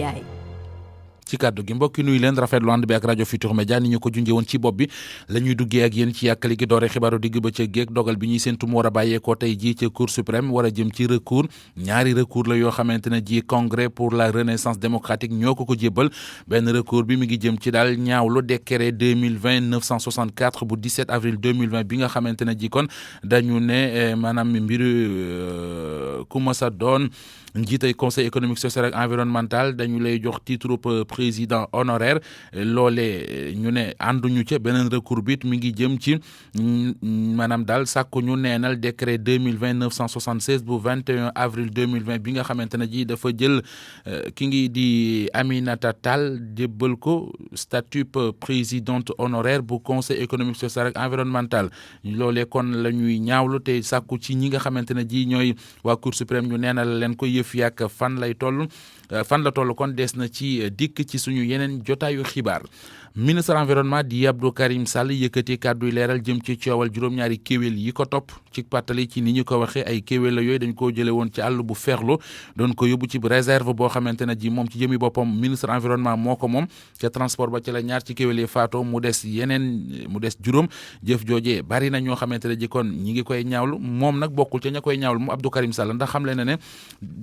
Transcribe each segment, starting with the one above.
Ndiaye. ci kàddu gi mbokki nuyu leen rafetlu ànd bi ak rajo Futurs Médias ni ñu ko junjee woon ci bopp bi la ñuy duggee ak yéen ci yàkkali gi doore xibaaru digg bëccëg geeg dogal bi ñuy séntu mu war a bàyyeekoo tey jii ca Cour suprême war a jëm ci recours ñaari recours la yoo xamante ne ji congrès pour la renaissance démocratique ñoo ko jébbal benn recours bi mi ngi jëm ci daal ñaawlu décret 2020-964 bu 17 avril 2020 bi nga xamante ne ji kon dañu ne maanaam mbiru ku mës a doon njiitay conseil économique social et environnemental dañu lay jox titre président honoraire loolee ñu ne ànduñu ca beneen recours bi mi ngi jëm ci maanaam daal sàkku ñu neenal décret 2020-976 bu 21 avril 2020 bi nga xamante ne ji dafa jël ki ngi di Aminata Tall jébbal ko statut présidente honoraire bu conseil économique social et environnemental loolee kon la ñuy ñaawlu te sàkku ci ñi nga xamante ne ji ñooy waa cour suprême ñu neenal leen ko yëf yàq fan la toll kon des na ci dikk ci suñu yeneen jotaayu xibaar ministre environnement di Abdou Karim Sall yëkkati kàdduy leeral jëm ci coowal juróom-ñaari kéwél yi ko topp ci pàttali ci ni ñu ko waxee ay kéwél la yooyu dañ koo jële woon ci àll bu Ferlo doon ko yóbbu ci réserve boo xamante ne ji moom ci jëmi boppam ministre environnement moo ko moom ca transport ba ci la ñaar ci kéwél yi faatoo mu des juróom jëf joojee bari na ñoo xamante ne ji kon ñi ngi koy ñaawlu moom nag bokkul ca ña koy ñaawlu moom Abdou Karim Sall ndax xam le ne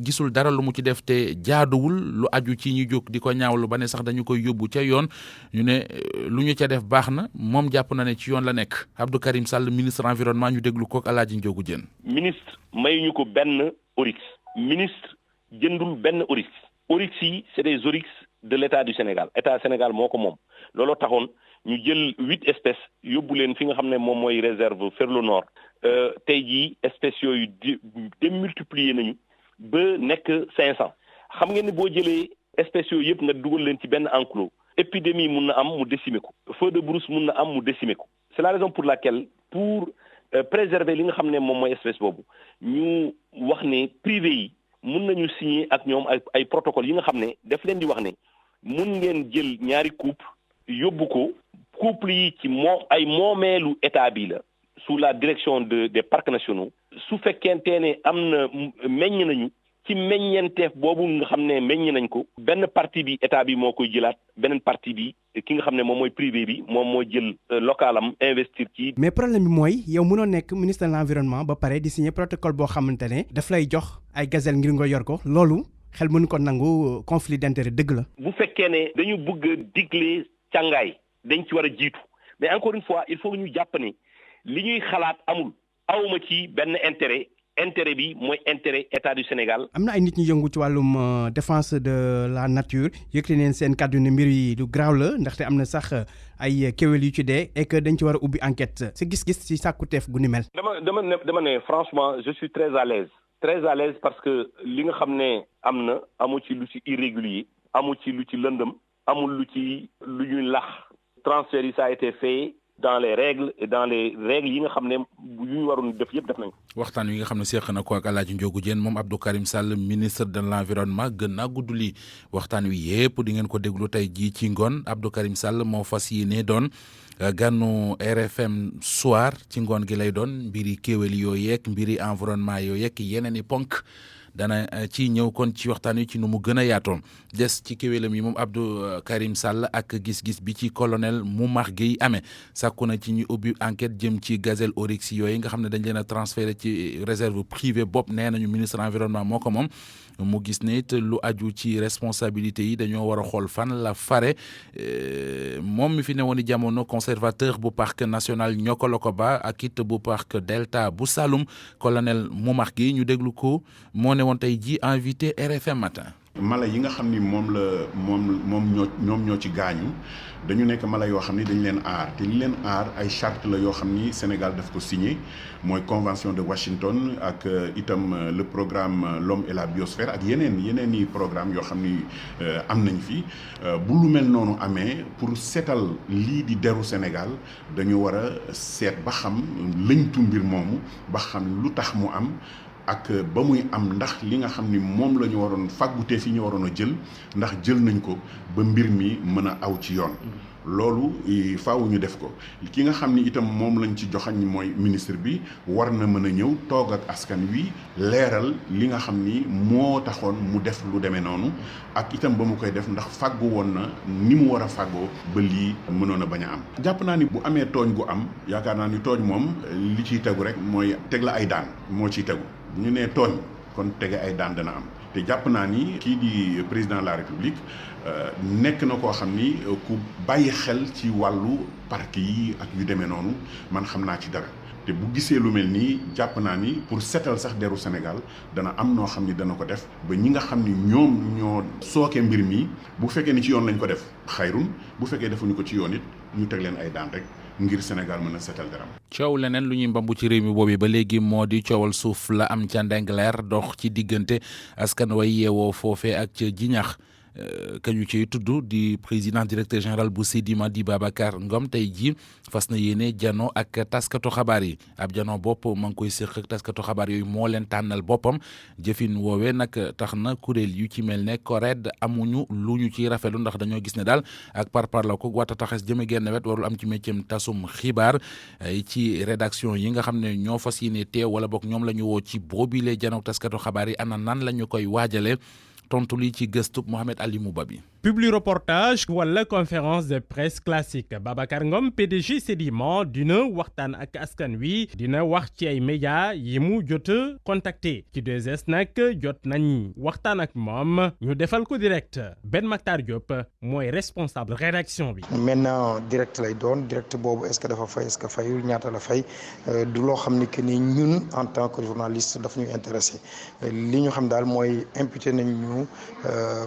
gisul dara lu mu ci def te jaaduwul lu aju ci ñu jóg di ko ñaawlu ba ne sax dañu koy yóbbu ca yoon ñu ne lu ñu ca def baax na moom jàpp na ne ci yoon la nekk Abdou Karim Sall ministre environnement ñu déglu ko ak Alaaji Njogu Jeen ministre mayuñu ko benn oryx ministre jëndul benn oryx yi c'est des oryx de l'état du Sénégal état Sénégal moo ko moom looloo taxoon ñu jël 8 espèces yóbbu leen fi nga xam ne moom mooy réserve Ferlo Nord tey jii espèces yooyu démultiplier nañu ba nekk 500 xam ngeen ne boo jëlee espèces yooyu yëpp nga dugal leen ci benn enclos épidémie mun na am mu décimer ko feu de brousse mun na am mu décimer ko c'est la raison pour laquelle pour préserver li nga xam ne moom mooy espèce boobu ñu wax ne privé yi mun nañu signer ak ñoom ay protocole yi nga xam ne daf leen di wax ne mun ngeen jël ñaari couple yóbbu ko couple yi ci ay moomeelu état bi la sous la direction des parcs nationaux su fekkente ne am na meññ nañu ci meññeenteef boobu nga xam ne meññ nañ ko benn partie bi état bi moo koy jëlaat beneen partie bi ki nga xam ne moom mooy privé bi moom mooy jël localam investir ci. mais problème bi mooy yow mënoo nekk ministre de l'environnement ba pare di signer protocole boo xamante ne daf lay jox ay gazelle ngir nga yor ko loolu xel mënu ko nangu conflit d'intérêt dëgg la. bu fekkee ne dañu bëgg a digle càngaay dañ ci war a jiitu mais encore une fois il faut que ñu jàpp ne li ñuy xalaat awma ci benn intérêt bi mooy intérêt état du Sénégal. am na ay nit ñu yëngu ci wàllum défense de la nature yëkkati neen seen kàddu ne mbir yi lu graaw la ndaxte am na sax ay kéwél yu ci dee et que dañ ci war a ubbi enquête sa gis-gis ci sàkkuteef gu ni mel. dama ne franchement je suis très à l'aise parce que li nga xam ne am na amu ci lu ci irrégulier amu ci lu ci lëndëm amul lu ñuy lax transfert yi ça a été fait dans les règles yi nga xam ne yu ñu waroon def yëpp def nañ ko. waxtaan wi nga xam ne seq na ko ak Alaaji Njogu Jeen moom Abdou Karim Sall ministre de l'environnement gën naa gudd lii waxtaan wi yëpp di ngeen ko déglu tey jii ci ngoon Abdou Karim Sall moo fas yéene doon ganu RFM soir ci ngoon gi lay doon mbiri kéwél yoo yeeg mbiri environnement yoo yeeg yeneen i ponk dana ci ñëw kon ci waxtaan wi ci nu mu gën a yaatoon des ci kéwélam yi moom Abdou Karim Sall ak gis-gis bi ci colonel Moumar Gueye amee sàkku na ci ñu ubbi enquête jëm ci gazelle oryx yooyu nga xam ne dañ leen a transféré ci réserve privée bopp nee nañu ministre environnement moo ko moom mu gis ne it lu aju ci responsabilité yi dañoo war a xool fan la fare moom mi fi ne woon i jamono conservateur bu parc national Niokolo-Koba ak it bu parc delta bu Saloum colonel Moumar Gueye ñu déglu ko moo ne woon tey ji invité RFM matin. mala yi nga xam ni ñoom ñoo ci gaañu dañu nekk mala yoo xam ni dañu leen aar te li leen aar ay charte la yoo xam ni Sénégal daf ko signé mooy convention de Washington ak itam le programme l'homme et la biosphère ak yeneen i programme yoo xam ni am nañ fi bu lu mel noonu amee pour seetal lii di deru Sénégal dañu war a seet ba xam lëñtu mbir moomu ba xam lu tax mu am ak ba muy am ndax li nga xam ni moom la ñu waroon fàggutee fi ñu waroon a jël ndax jël nañ ko ba mbir mi mën a aw ci yoon loolu faaw ñu def ko ki nga xam ni itam moom lañ ci joxañ mooy ministre bi war na mën a ñëw toog ak askan wi leeral li nga xam ni moo taxoon mu def lu demee noonu ak itam ba mu koy def ndax fàggu woon na ni mu war a fàggoo ba lii mënoon a bañ a am. jàpp naa ni bu amee tooñ gu am yaakaar naa ni tooñ moom li ciy tegu rek mooy teg la ay daan moo ciy tegu ñu nee tooñ kon tege ay daan dana am te jàpp naa ni kii di président de la république nekk na koo xam ni ku bàyyi xel ci wàllu parc yi ak yu demee noonu man xam naa ci dara te bu gisee lu mel nii jàpp naa ni pour seetal sax deru Sénégal dana am noo xam ni dana ko def ba ñi nga xam ni ñoom ñoo sooke mbir mi bu fekkee ni ci yoon lañ ko def xayrun bu fekkee defuñu ko ci yoon it ñu teg leen ay daan rek ngir Sénégal mën a seetal deram. coow leneen lu ñuy mbambu ci réew mi boobu ba léegi moo di coowal suuf la am ca Ndingler dox ci diggante askan way yeewoo foofee ak ca Jiñax ka ñu ciy tudd di président directeur général bu Sedima di Babacar Ngom tey jii fas na yéene jano ak taskatu xabaar yi ab jano bopp ma ngi koy séq ak taskatu xabaar yooyu moo leen tànnal boppam jëfin woowee nag tax na kuréel yu ci mel ne CORED amuñu lu ñu ciy rafetlu ndax dañoo gis ne daal ak parparla ko wata taxes jëme genn wet warul am ci méccam tasum xibaar ci rédaction yi nga xam ne ñoo fas yéene teew wala boog ñoom la ñu woo ci boobile jano taskatu xabaar yi ana nan la ñu koy waajale tontu li ci gëstu Mohamed Ali Moubabi. Publi reportage wala conférence de presse classique Babacar Ngom PDG Sedima dina waxtaan ak askan wi dina wax ci ay médias yi mu jot a contacté ci 2S nag jot nañ waxtaan ak moom ñu defal ko direct Ben Mactar Diop mooy responsable rédaction bi. maintenant direct lay doon direct boobu est-ce que dafa fay est-ce que fayul ñaata la fay du loo xam ni que ni ñun en tant que journaliste daf ñu intéressé li ñu xam daal mooy imputé nañ ñu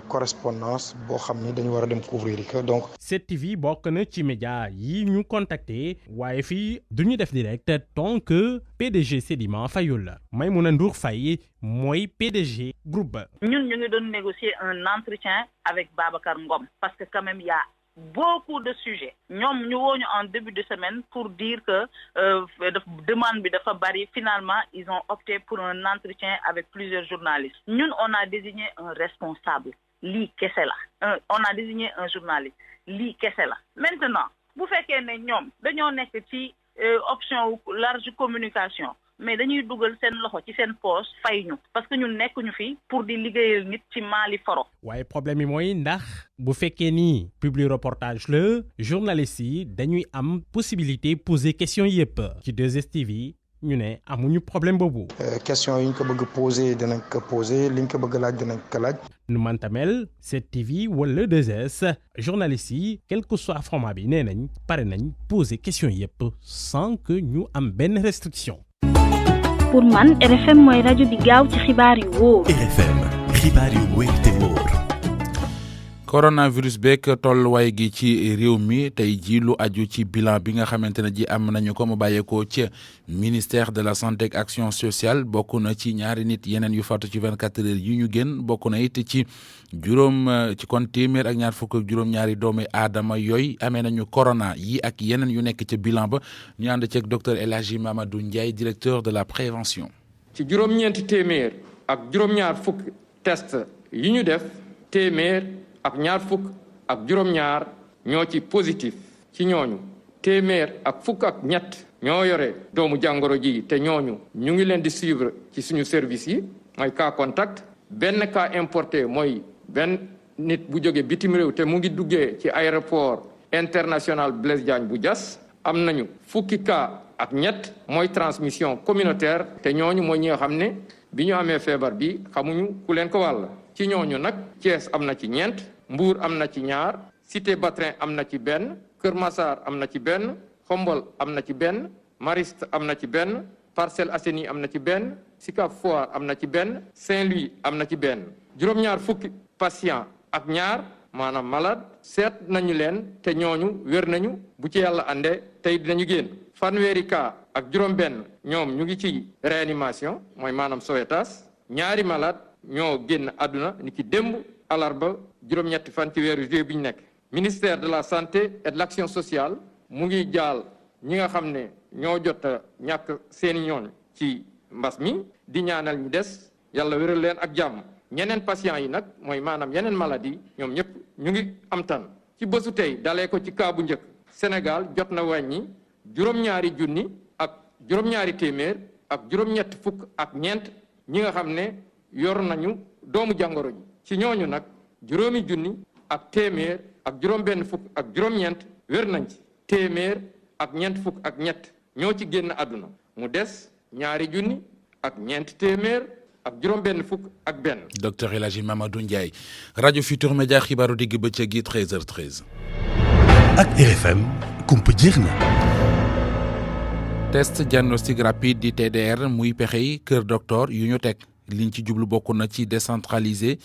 correspondance boo xam ni dañu war a dem couvrir que donc. 7TV bokk na ci média yi ñu contacté waaye fii du ñu def direct tant que PDG Sedima fayul la Maïmouna Ndour Faye mooy PDG groupe ba. ñun ñu ngi doon négocier un entretien avec Babacar Ngom parce que quand même y a beaucoup de sujets ñoom ñu woo ñu en début de semaine pour dire que demande bi dafa bari finalement ils ont opté pour un entretien avec plusieurs journalistes ñun on a désigné un responsable lii kese la on a désigné un journaliste lii kese la maintenant bu fekkee ne ñoom dañoo nekk ci option large communication mais dañuy dugal seen loxo ci seen poche fay ñu parce que ñun nekkuñu fi pour di liggéeyal nit ci maali foro. waaye problème yi mooy ndax bu fekkee ni publi reportage la journalistes yi dañuy am possibilité poser question yépp ci 2STV ñu ne amuñu problème boobu. question yi ñu ko bëgg poser dinañ ko poser li ñu ko bëgg laaj dinañ ko laaj. nu mantamel 7TV wala 2S journalistes yi quel que soit format bi nee nañ pare nañ poser question yépp sans que ñu am benn restriction. pour man RFM mooy rajo bi gaaw ci xibaar yu wóor. RFM xibaar yu wóor te wóor. coronavirus beeg tolluwaay gi ci réew mi tey jii lu aju ci bilan bi nga xamante ne ji am nañu ko mu bàyyeekoo ci ministère de la santé ak action sociale bokk na ci ñaari nit yeneen yu faatu ci 24 heures yi ñu génn bokk na it ci juróom ci kon téeméer ak ñaar fukk ak juróom-ñaari doomi aadama yooyu amee nañu corona yi ak yeneen yu nekk ca bilan ba ñu ànd ceeg docteur El Hadji Mamadou Ndiaye directeur de la prévention. ci juróom-ñeenti téeméer ak juróom-ñaar fukk test yi ñu def téeméer ak ñaar fukk ak juróom-ñaar ñoo ci positif ci ñooñu téeméer ak fukk ak ñett ñoo yore doomu jàngoro ji te ñooñu ñu ngi leen di suivre ci suñu service yi mooy cas contact benn cas importé mooy benn nit bu jóge bitim réew te mu ngi duggee ci aéroport international Blaise Diagne bu Diass am nañu fukki cas ak ñett mooy transmission communautaire te ñooñu mooy ñi nga xam ne bi ñu amee feebar bi xamuñu ku leen ko wàll ci ñooñu nag Thiès am na ci ñeent Mbour am na ci ñaar Cité Batrin am na ci benn Kër Massar am na ci benn Xombol am na ci benn Mariste am na ci benn Parcelles Assainies am na ci benn Sicap Foire am na ci benn Saint-Louis am na ci benn juróom-ñaar fukki patient ak ñaar maanaam malade seet nañu leen te ñooñu wér nañu bu ci yàlla àndee tey dinañu génn fanweeri cas ak juróom-benn ñoom ñu ngi ci réanimation mooy maanaam Sowétas ñaari malade ñoo génn àdduna ni ki démb alarba juróom-ñetti fan ci weeru juillet bi ñu nekk ministère de la santé et de l'action sociale mu ngi jaal ñi nga xam ne ñoo jot a ñàkk seeni ñooñ ci mbas mi di ñaanal ñi des yàlla wéral leen ak jàmm ñeneen patients yi nag mooy maanaam yeneen maladie ñoom ñëpp ñu ngi am tan ci bésu tey dalee ko ci kaa bu njëkk Sénégal jot na wàññi juróom-ñaari junni ak juróom-ñaari téeméer ak juróom-ñett fukk ak ñeent ñi nga xam ne yor nañu doomu jàngoro ji ci ñooñu nag juróomi junni ak téeméer ak juróom-benn fukk ak juróom-ñeent wér nañ ci téeméer ak ñeent fukk ak ñett ñoo ci génn àdduna mu des ñaari junni ak ñeent téeméer ak juróom-benn fukk ak benn. docteur El Hadji Mamadou Ndiaye rajo Futur Média xibaaru digg bëccëg gi 13h13. ak RFM kumpa jeex na. test diagnostic rapide di TDR muy pexey kër docteur yu ñu teg liñ ci jublu bokk na ci décentraliser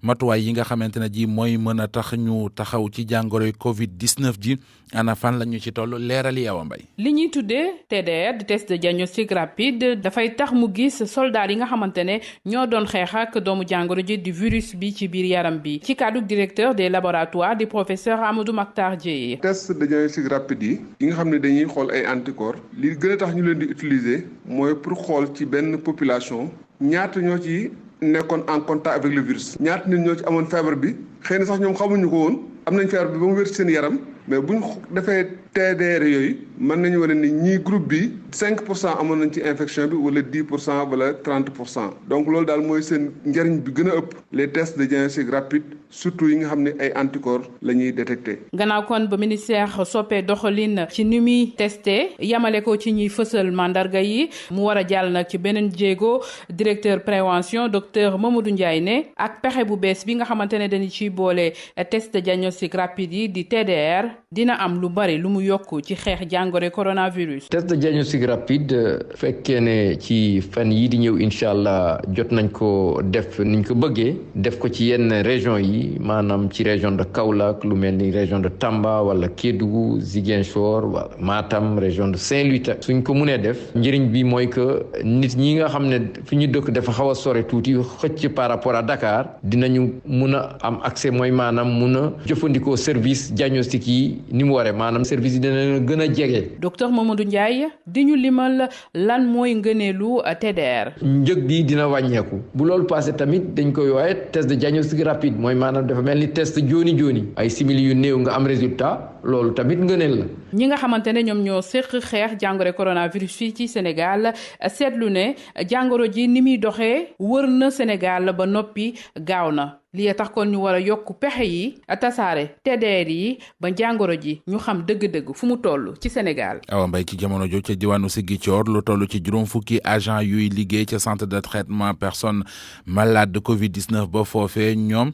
matuwaay yi nga xamante ne ji mooy mën a tax ñu taxaw ci jàngoroy Covid 19 ji ana fan la ñu ci toll leerali Awa Mbaye. li ñuy tuddee TDR di test de diagnostic rapide dafay tax mu gis soldat yi nga xamante ne ñoo doon xeex ak doomu jàngoro ji di virus bi ci biir yaram bi ci kàddu directeur des laboratoires di professeur Amadou Makhtar Dieye. test de diagnostic rapide yi nga xam ne dañuy xool ay anticorps li gën a tax ñu leen di utiliser mooy pour xool ci benn population ñaata ñoo ci nekkoon en contact avec le virus ñaata nit ñoo ci amoon feebar bi xëy na sax ñoom xamuñu ko woon am nañ feebar bi ba mu wér ci seen yaram mais buñ defee TDR yooyu mën nañu wane ni ñii groupe bi 5% amoon nañ ci infection bi wala 10% wala 30% donc loolu daal mooy seen njëriñ bi gën a ëpp les tests de diagnostic rapide surtout yi nga xam ne ay anticorps la ñuy détecté. gannaaw kon ba ministère soppee doxalin ci ni muy testé yamale ko ci ñuy fësal mandarga yi mu war a jàll nag ci beneen jéego directeur prévention docteur Mamadou Ndiaye ne ak pexe bu bees bi nga xamante ne dañu ciy boole test de diagnostic rapide yi di TDR dina am lu bari lu mu yokk ci xeex jàngoro coronavirus. test de diagnostic rapide fekkee ne ci fan yii di ñëw incha allah jot nañ ko def niñ ko bëggee def ko ci yenn région yi maanaam ci région de Kaolack lu mel ni région de Tamba wala Kédougou Ziguinchor wala Matam région de Saint-Louis suñ ko mënee def njëriñ bi mooy que nit ñi nga xam ne fi ñu dëkk dafa xaw a sore tuuti xëcc par rapport à Dakar dinañu mun a am accès mooy maanaam mun a jëfandikoo service diagnostic yi ni mu waree maanaam service yi dina gën a jege. docteur Mamadou Ndiaye di ñu limal lan mooy ngëneelu TDR. njëg bi dina wàññeeku bu loolu passé tamit dañ koy waaye test de diagnostic rapide mooy maanaam dafa mel ni test jooni ay simili yu néew nga am résultat loolu tamit ngëneel la. ñi nga xamante ne ñoom ñoo séq xeex jàngoro coronavirus fii ci Sénégal seetlu ne jàngoro ji ni muy doxee wër na Sénégal ba noppi gaaw na. lii tax kon ñu war a yokk pexe yi tasaare TDR yi ba jàngoro ji ñu xam dëgg-dëgg fu mu toll ci Sénégal. Awa Mbaye ci jamono jo ca diwaanu Ziguinchor lu toll ci juróom fukki agent yuy liggéey ca centre de traitement personnes malades de Covid 19 ba foofee ñoom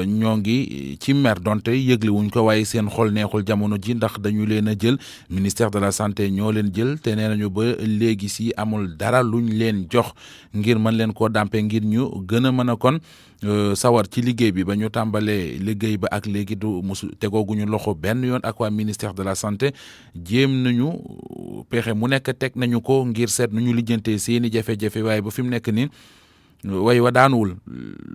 ñoo ngi ci mer donte yëgle wuñ ko waaye seen xol neexul jamono ji ndax dañu leen a jël ministère de la santé ñoo leen jël te nee nañu ba léegi si amul dara luñ leen jox ngir mën leen koo dàmpe ngir ñu gën a mën a kon. sawar ci liggéey bi ba ñu tàmbalee liggéey ba ak léegi du musu tegooguñu loxo benn yoon ak waa ministère de la santé jéem nañu pexe mu nekk teg nañu ko ngir seet nu ñu lijjantee seeni jafe-jafe waaye ba fi mu nekk nii way wa daanuwul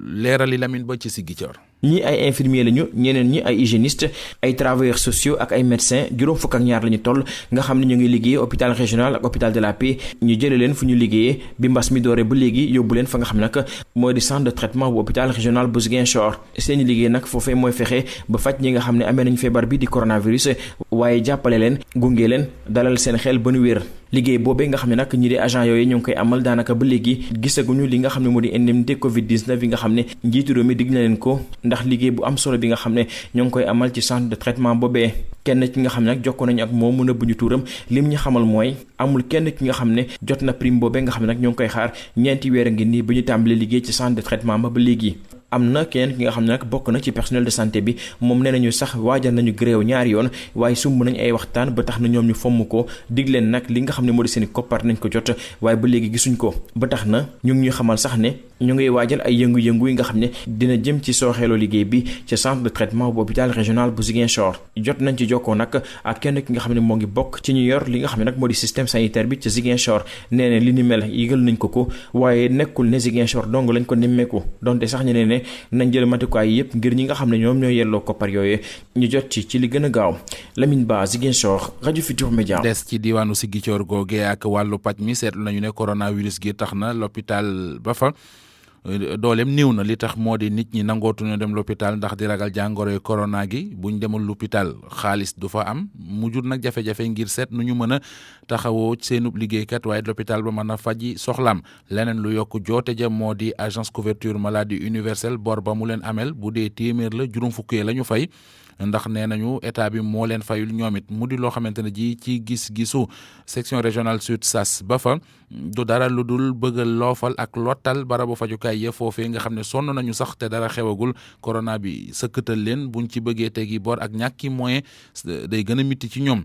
leerali Lamine ba ci Ziguinchor. ñii ay infirmier lañu ñeneen ñi ay hygiéniste ay travailleurs sociaux ak ay médecins juróom fukk ak ñaar lañu toll nga xam ne ñu ngi liggéey hôpital régional ak hôpital de la Paix ñu jëlee leen fu ñu liggéeyee bi mbas mi dooree ba léegi yóbbu leen fa nga xam ne nag mooy di centre de traitement bu hôpital régional bu Ziguinchor seeni liggéey nag foofee mooy fexe ba faj ñi nga xam ne amee nañu feebar bi di coronavirus waaye jàppale leen gunge leen dalal seen xel ba nu wér liggéey boobee nga xam ne nag ñi di agent yooyu ñu ngi koy amal daanaka ba léegi gisaguñu li nga xam ne moo di indemnité Covid 19 yi nga xam ne njiitu réew mi digg na leen ko ndax liggéey bu am solo bi nga xam ne ñoo ngi koy amal ci centre de traitement boobee kenn ki nga xam ne nag jokkoo nañu ak moom mën a bu ñu tuuram lim ñu xamal mooy amul kenn ki nga xam ne jot na prime boobee nga xam ne nag ñoo ngi koy xaar ñeenti weer a ngi nii ba ñu tàmbalee liggéey ci centre de traitement ba léegi. am na keneen ki nga xam ne nag bokk na ci personnel de santé bi moom nee nañu sax waajal nañu gréew ñaari yoon waaye sumb nañ ay waxtaan ba tax na ñoom ñu fomm ko dig leen nag li nga xam ne moo di seen koppar nañ ko jot waaye ba léegi gisuñ ko ba tax na ñu ngi ñuy xamal sax ne ñu ngi waajal ay yëngu-yëngu yi nga xam ne dina jëm ci sooxeelu liggéey bi ci centre de traitement bu hôpital régional bu Ziguinchor jot nañ ci jokkoo nag ak kenn ki nga xam ne moo ngi bokk ci ñu yor li nga xam ne nag moo di système sanitaire bi ci Ziguinchor nee na li ni mel yëgal nañ ko waaye nekkul ne Ziguinchor dong lañ ko nemmeeku donte sax ñu ne nañ jël matukaay yëpp ngir ñi nga xam ne ñoom ñoo yelloo koppar yooyu ñu jot ci li gën a gaaw Lamine Ba Ziguinchor rajo Futur Média. des ci diwaanu Ziguinchor googee ak wàllu paj mi seetlu nañu ne coronavirus gi tax na l'hôpital ba fa dooleem néew na li tax moo di nit ñi nangootuñu dem l'hôpital ndax di ragal jàngoroy corona gi buñ demul l'hôpital xaalis du fa am mu jur nag jafe-jafe ngir seet nu ñu mën a taxawoo seenub liggéeykat waaye l'hôpital ba mën a faji soxlaam leneen lu yokk joote ja moo di agence couverture maladie universelle bor ba mu leen amel bu dee téeméer la juróom fukkee la ñu fay ndax nee nañu état bi moo leen fayul ñoom it mu di loo xamante ne ji ci gis-gisu section régionale sud sas ba fa du dara lu dul bëgg a loofal ak lottal barabu fajukaay ya foofee nga xam ne sonn nañu sax te dara xewagul corona bi sëkkatal leen buñ ci bëggee tegi bor ak ñàkki moyen day gën a mitti ci ñoom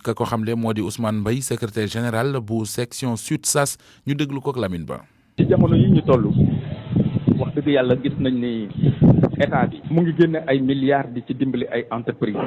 ka ko xamle moo di Ousmane Mbaye secrétaire général bu section sud sas ñu déglu ko ak Lamine Ba. ci jamono yi ñu toll wax dëgg yàlla gis nañ ni état bi mu ngi génne ay milliards di ci dimbali ay entreprise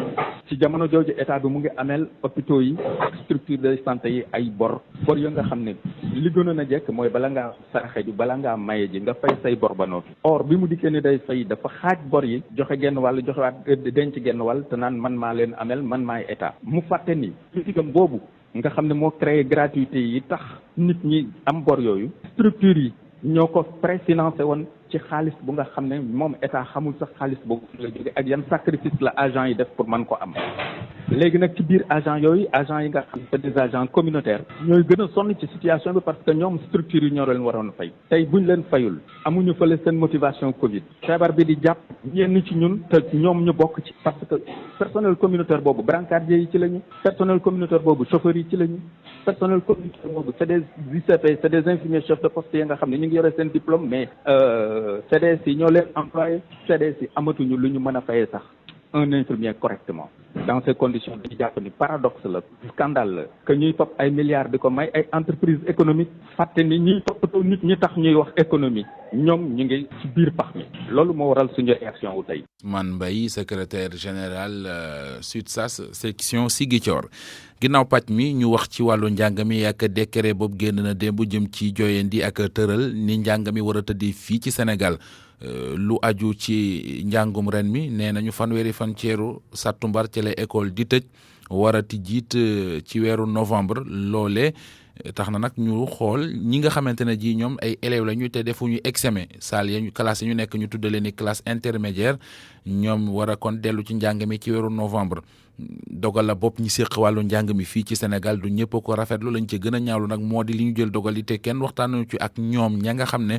ci jamono jooju état bi mu ngi ameel hôpitaux yi ak structure de santé yi ay bor yo nga xam ne li gënoon a jekk mooy bala ngaa saraxe ji bala ngaa maye ji nga fay say bor ba noppi or bi mu dikkee ni day fay dafa xaaj bor yi joxe genn wàll joxe waat denc genn wàll te naan man maa leen ameel man maay état mu fàtte ni politique boobu nga xam ne moo créé gratuité yi tax nit ñi am bor yooyu structure yi ñoo ko préfinancé woon ci xaalis bu nga xam ne moom état xamul sax xaalis boobu la jóge ak yan sacrifice la agent yi def pour mën ko am léegi nag ci biir agent yooyu agent yi nga xam ne c'est des agents communautaires ñooy gën a sonn ci situation bi parce que ñoom structure yi ñoo leen waroon fay tey buñ leen fayul amuñu fële seen motivation Covid feebar bi di jàpp ñenn ci ñun te ñoom ñu bokk ci parce que personnel communautaire boobu brancardier yi ci lañu personnel communautaire boobu chauffeur yi ci lañu personnel communautaire boobu c'est des ICP c'est des infirmiers chefs de poste yi nga xam ne ñu ngi yore seen diplôme mais CDS yi ñoo leen employé CDS yi amatuñu lu ñu mën a fayee sax un infirmier correctement dans ces conditions dañu jàpp ni paradoxe la scandale la que ñuy topp ay milliards di ko may ay entreprise économique fàtte ni ñuy toppatoo nit ñi tax ñuy wax économie ñoom ñu ngi ci biir pax mi loolu moo waral suñu réaction wu tey. Man Mbaye secrétaire général SUTSAS section Ziguinchor ginnaaw pàcc mi ñu wax ci wàllu njàng mi ak décret boobu génn na démb jëm ci joyandi ak tëral ni njàng mi war a tëddee fii ci Sénégal lu aju ci njàngum ren mi nee nañu fanweeri fan ceeru sàttumbar ci lay école di tëj war a tijjiit ci weeru novembre loole tax na nag ñu xool ñi nga xamante ne ji ñoom ay élèves lañu te defuñu examen salle ya ñu classe yi ñu nekk ñu tuddale ni classe intermédiaire ñoom war a kon dellu ci njàng mi ci weeru novembre dogal la bopp ñi séq wàllu njàng mi fii ci Sénégal du ñëpp ko rafetlu lañ ca gën a ñaawlu nag moo di li ñu jël dogal yi te kenn waxtaanu ci ak ñoom ña nga xam ne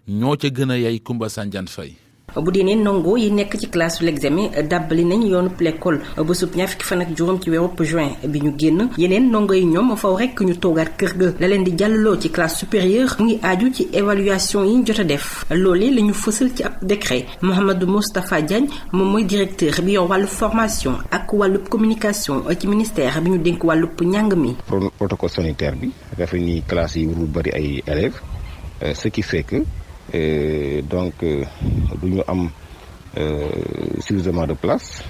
ñoo ca gën a yay Kumba Sanjaan Fay bu dee ne ndongo yi nekk ci classe l'examen dàbbali nañ yoonu l'école ba sub ñaar fukki fan ak juróom ci weeru juin bi ñu génn yeneen ndongo yi ñoom faw rekk ñu toogaat kër ga la leen di jàllaloo ci classe supérieure mu ngi aaju ci évaluation yi ñu jot a def loolee la ñu fësal ci ab décret Mouhamadou Moustapha Diagne moom mooy directeur bi yor wàllu formation ak wàllu communication ci ministère bi ñu dénk wàllu njàng mi. protocole sanitaire bi dafa ni classe yi warul bari ay élèves ce qui fait que donc du ñu am suffisamment de place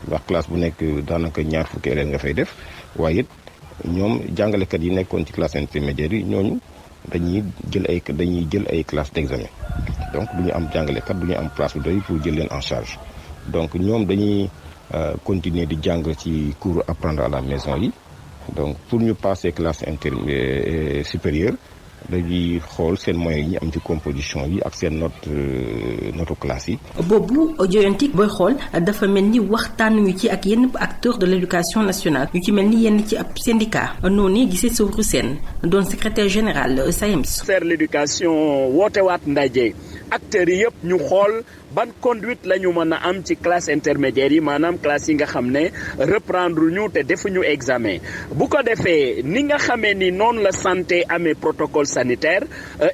ndax classe bu nekk daanaka ñaar fukki élèves nga fay def waaye it ñoom jàngalekat yi nekkoon ci classe intermédiaire yi ñooñu dañuy jël ay classe d'examen donc du ñu am jàngalekat du ñu am place bu doy pour jël leen en charge donc ñoom dañuy continuer di jàng ci cours apprendre à la maison yi donc pour ñu passer classe supérieure dañuy xool seen moyens yi ñu am ci composition yi ak seen note classe yi. boobu joyanti booy xool dafa mel ni waxtaanuñu ci ak yenn acteurs de l'éducation nationale ñu ci mel ni yenn ci ab syndicat noonu gisee Sowru Sène doon secrétaire général SAEMS. faire l'éducation wootewaat ndaje acteurs yi yëpp ñu xool ban conduite la ñu mën a am ci classe intermédiaire yi maanaam classe yi nga xam ne reprendre ñu te defuñu examen bu ko defee ni nga xamee ni noonu la santé amee protocole sanitaire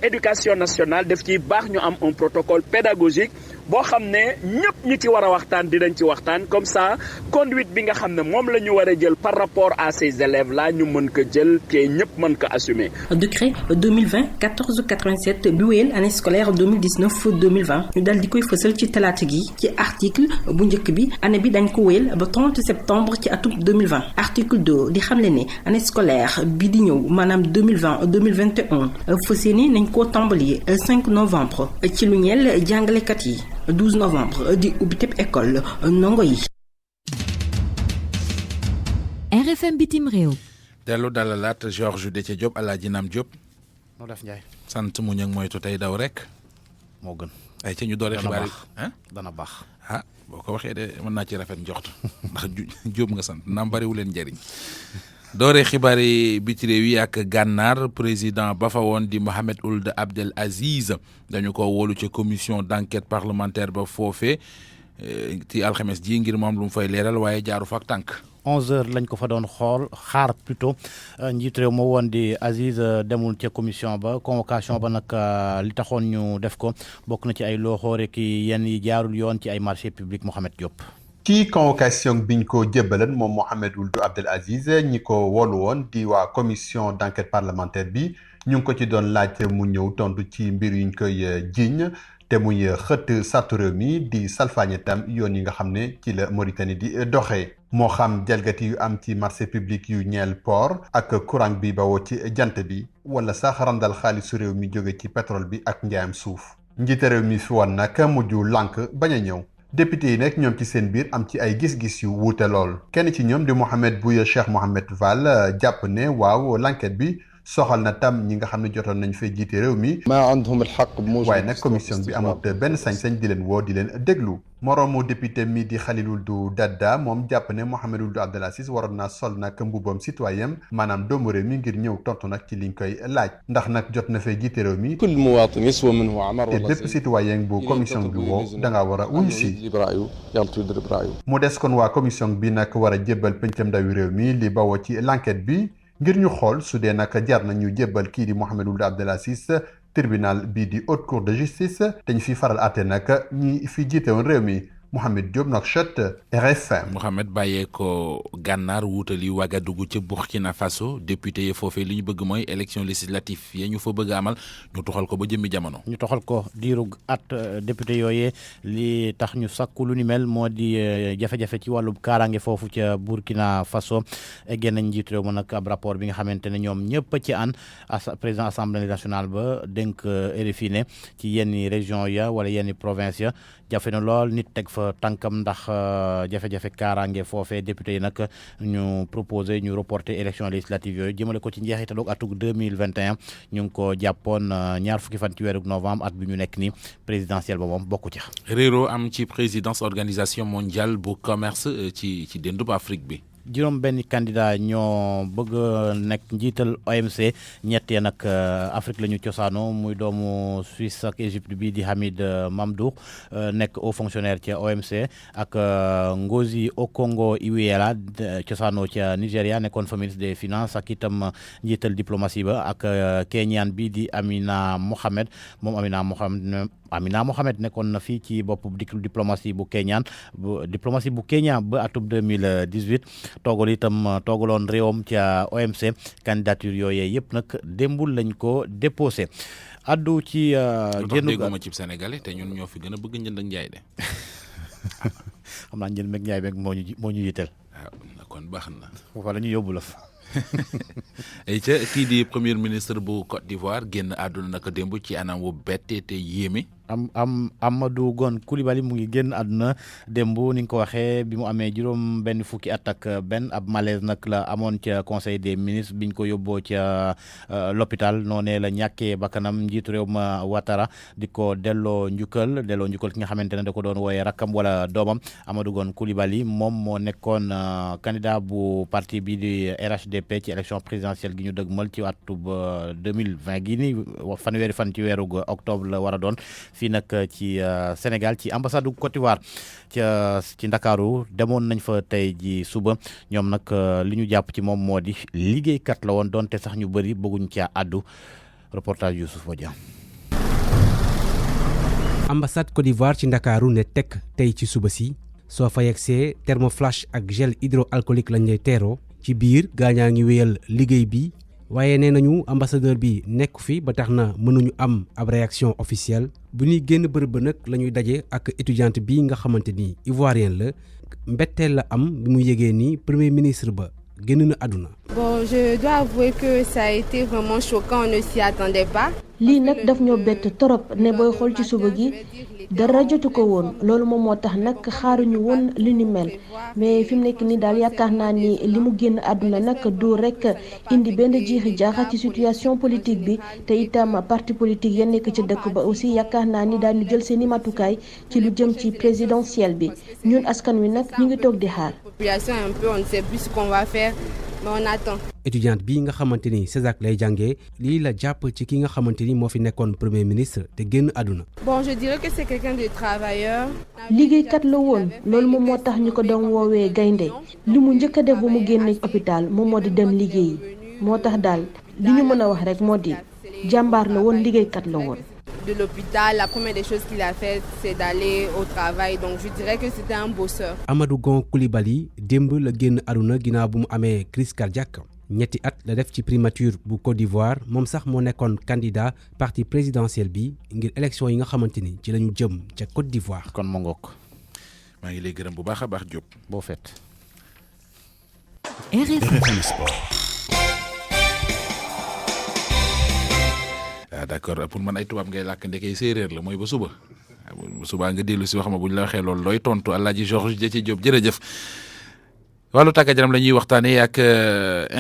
éducation nationale def ci baax ñu am un protocole pédagogique boo xam ne ñëpp ñi ci war a waxtaan dinañ ci waxtaan comme ça conduite bi nga xam ne moom la ñu war a jël par rapport à ces élèves là ñu mën ko jël te ñëpp mën ko assumer. décret 2020-1487 bi wéyal année scolaire 2019-2020 ñu dal di koy fësal ci talaata gi ci article bu njëkk bi année bi dañ ko wéyal ba 30 septembre ci atum 2020 article 2 di xamle ne année scolaire bi di ñëw maanaam 2020-2021 fas yéene nañ koo tàmbali 5 novembre ci lu ñeel jàngalekat yi 12 novembre di ubbi teb école ndongo yi. RFM bitim réew. dellu dalalaat Georges Déthié Diop Alaaji Nam Diop. Nodaf Ndiaye. sant mu ñëg moytu tey daw rek. moo gën. ay ca ñu dooree xibaar yi dana baax. boo ko waxee de mën naa ci rafet njort ndax jóob nga sant naam bariwu leen njëriñ. dooree xibaar yi biti réew yi ak gànnaar président ba fa woon di Mohamed Ould Abdel Aziz dañu ko wóolu ca commission d'enquête parlementaire ba foofee ci alxames ji ngir moom lu mu fay leeral waaye jaaru fa ak tànk. 11h lañ ko fa doon xaar plutôt njiit réew ma woon di Aziz demul ca commission ba convocation ba nag li taxoon ñu def ko bokk na ci ay looxoore ki yenn yi jaarul yoon ci ay marché public Mohamed Diop. ci convocation biñ ko jébbalan moom Mohamed Ould Abdel Aziz ñi ko wolu woon di waa commission d'enquête parlementaire bi ñu ngi ko ci doon laaj mu ñëw tontu ci mbir yuñ koy jiiñ te muy xët sartu réew mi di salfaañe tam yoon yi nga xam ne ci la Mauritanie di doxee moo xam jalgati yu am ci marché public yu ñeel port ak courant bi bawoo ci jant bi wala sax randal xaalisu réew mi jóge ci pétrole bi ak njaayam suuf njiite réew mi fi woon nag mujj lànk bañ a ñëw député yi nag ñoom ci seen biir am ci ay gis-gis yu wuute lool kenn ci ñoom di Mohamed Bouya Cheikh Mohamed Val jàpp ne waaw l'enquête bi soxal na tam ñi nga xam ne jotoon nañ fay jiite réew mi waaye nag commission bi amut benn sañ-sañ di leen woo di leen déglu moroomu député mi di Khalil Ould Daddah moom jàpp ne Mohamed Ould Abdel Aziz waroon naa sol nag mbubam citoyen maanaam doomu réew mi ngir ñëw tontu nag ci liñ koy laaj ndax nag jot na fay jiite réew mi te bépp citoyen bu commission bi woo da ngaa war a wuyu si mu des kon waa commission bi nag war a jébbal pencam ndawi réew mi li bawoo ci l'enquête bi ngir ñu xool su dee nag jar na ñu jébbal kii di Mohamed Ould Abdel Aziz tribunal bii di haute cour de justice dañu fi faral àtte nag ñi fi jiite woon réew mi Mohamed Diop Nouakchott RFM. Mohamed bàyyee ko gànnaar wuutali Ouagadougou ca Burkina Faso député yi foofee li ñu bëgg mooy élection législative yi ñu fa bëgg amal ñu toxal ko ba jëmmi jamono. ñu toxal ko diiru at député yooyee li tax ñu sakku lu ni mel moo di jafe-jafe ci wàllu kaaraange foofu ca Burkina Faso eggee nañ njiit réew ma nag ab rapport bi nga xamante ne ñoom ñëpp ci ànd président assemblée nationale ba dénk RFI ne ci yenn région ya wala yenn province ya jafe na lool nit teg fa tànkam ndax jafe-jafe kaaraange foofee député yi nag ñu proposé ñu reporter élection législative yooyu jëmale ko ci njeexitalu atug 2021 ñu ngi ko jàppoon ñaar fukki fan ci weeru novembre at bi ñu nekk ni présidentielle ba moom bokku ca. réero am ci présidence organisation mondiale bu commerce ci déndub Afrique bi. juróom benn candidat ñoo bëgg nekk njiital OMC ñett ya nag Afrique la ñu cosaano muy doomu Suisse ak Égypte bi di Hamid Mamdouh nekk haut fonctionnaire ca OMC ak Ngozi Okonjo-Iweala cosaano ca Nigéria nekkoon fa ministre des finances ak itam njiital diplomatie ba ak Kenyan bi di Amina Mohamed moom Amina Mohamed nekkoon na fii ci bopp diplomatie bu Kenya ba atum 2018 toogaloon réewam ca OMC candidature yooyee yëpp nag démbul lañ ko déposé addu ci génn dégguma ci Sénégalais te ñun ñoo fi gën a bëgg njënd ak njaay de xam naa njënd ak njaay beeg moo ñu yitteel waaw kon baax na foofa la ñu yóbbu la fa ay ca kii di premier ministre bu Côte d'Ivoire génn àdduna naka démb ci anam wu bette te yéeme Amadou Gon Coulibaly mu ngi génn àdduna démb ni nga ko waxee bi mu amee juróom benn fukki at ak benn ab malaise nag la amoon ca conseil des ministres biñ ko yóbboo ca l'hôpital noonee la ñàkkee bakkanam njiitu réew ma Ouattara di ko delloo njukkal ki nga xamante ne da ko doon wooyee rakkam wala doomam Amadou Gon Coulibaly moom moo nekkoon candidat bu parti bi di RHDP ci élection présidentielle gi ñu dëgmal ci atub 2020 gi ni fanweeri fan ci weeru octobre la war a doon fii nag ci Sénégal ci ambassade du Côte d'Ivoire ci Ndakaaru demoon nañ fa tey ji suba ñoom nag li ñu jàpp ci moom moo di liggéeykat la woon donte sax ñu bëri bëgguñ ca àddu reportage Youssouf Bodian. ambassade Côte d'Ivoire ci Ndakaaru ne tekk tey ci suba si soo fa yegsee thermoflash ak gel hydroalcoolique lañ lay teeroo ci biir gaañaa ngi wéyal liggéey bi waaye nee nañu ambassadeur bi nekk fi ba tax na mënuñu am ab réaction officielle bu ñuy génn bërëb ba nag la ñuy daje ak étudiante bi nga xamante ni ivoirienne la mbetteel la am bi mu yégee ni premier ministre ba génn na àdduna. Bon, je dois avouer que ça a été vraiment choquant, on ne s'y attendait pas. lii nag daf ñoo bett torop ne booy xool ci suba gi dara jotu ko woon loolu moom moo tax nag xaaruñu woon li ni mel mais fi mu nekk nii daal yaakaar naa ni li mu génn àdduna nag du rek indi benn jiixi jaaxa ci situation politique bi te itam parti politique ya nekk ci dëkk ba aussi yaakaar naa ni daal ñu jël seen i matukaay ci lu jëm ci présidentielle bi ñun askan wi nag ñu ngi toog di xaar. étudiante bi nga xamante ni CESAC lay jàngee lii la jàpp ci ki nga xamante ni moo fi nekkoon premier ministre te génn àdduna. Bon, je dirais que c'est quelqu'un de travailleur. liggéeykat la woon loolu moom moo tax ñu ko doon woowee gaynde li mu njëkk a def ba mu génne hôpital moom moo di dem liggéeyi moo tax daal li ñu mën a wax rek moo di jàmbaar la woon liggéeykat la woon. De l'hôpital, la première des choses qu'il a fait, c'est d'aller au travail. Donc je dirais que c'était un bosseur. Amadou Gon Coulibaly démb la génn àdduna ginnaaw bu mu amee crise cardiaque ñetti at la def ci primature bu Côte d'Ivoire moom sax moo nekkoon candidat parti présidentiel bi ngir élection yi nga xamante ni ci la ñu jëm ca Côte d'Ivoire. kon ma ngoog maa ngi lay gërëm bu baax a baax Diop boo fet. RFM Sport. D'accord pour man ay tubaab ngay làkk ndekee séeréer la mooy ba suba nga dellu si wax ma bu ñu la waxee loolu looy tontu Alaaji Georges Déthié Diop jërëjëf. wàllu tàggat yaram la ñuy waxtaanee ak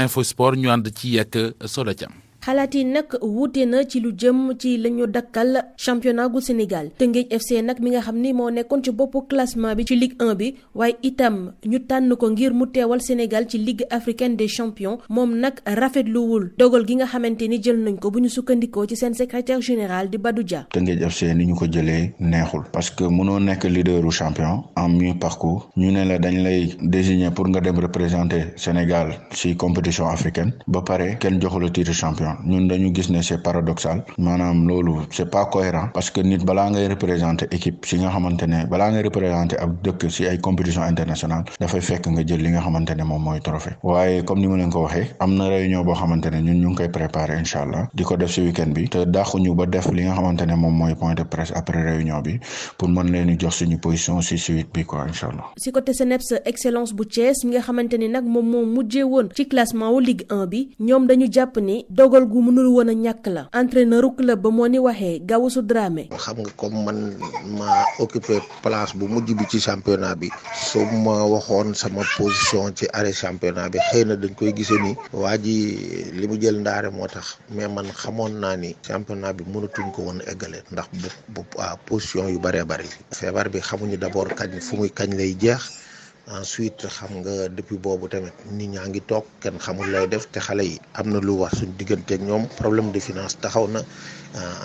Info Sport ñu ànd ci ak Soda Thiam. xalaat yi nag wuute na ci lu jëm ci la ñu dakkal championnat gu Sénégal Teungueth FC nag mi nga xam ni moo nekkoon ci boppu classement bi ci Ligue 1 bi waaye itam ñu tànn ko ngir mu teewal Sénégal ci Ligue africaine des champions moom nag rafetluwul dogal gi nga xamante ni jël nañ ko bu ñu sukkandikoo ci seen secrétaire général di Badou Dia. Teungueth FC ni ñu ko jëlee neexul parce que mënoo nekk leaderu champion en mi-parcours ñu ne la dañ lay désigner pour nga dem représenter Sénégal ci compétition africaine ba pare kenn joxu la titre champion. ñun dañu gis ne c'est paradoxal maanaam loolu c'est pas cohérent parce que nit balaa ngay représenter équipe si nga xamante ne balaa ngay représenter ab dëkk si ay compétition internationale dafay fekk nga jël li nga xamante ne moom mooy trophée waaye comme ni ma leen ko waxee am na réunion boo xamante ne ñun ñu ngi koy préparer incha allah di ko def si week-end bi te dàquñu ba def li nga xamante ne moom mooy point de presse après réunion bi pour mën leen di jox suñu position si suite bi quoi incha allah. si côté CNEPS excellence bu Thiès mi nga xamante ni nag moom moo mujjee woon ci classement wu Ligue 1 bi ñoom dañu jàpp ni dogal gu mënul woon a ñàkk la entraîneur club ba moo ni waxee Gawusu Dramé. xam nga comme man ma occupé place bu mujj bi ci championnat bi su ma waxoon sama position ci arrêt championnat bi xëy na dañ koy gisee ni waa ji li mu jël ndaare moo tax mais man xamoon naa ni championnat bi mënatuñ ko woon eggale ndax bu position yu bëree bëri feebar bi xamuñu d'abord kañ fu muy kañ lay jeex. ensuite xam nga depuis boobu tamit nit ñaa ngi toog kenn xamul lay def te xale yi am na lu wax suñ digganteeg ñoom problème de finance taxaw na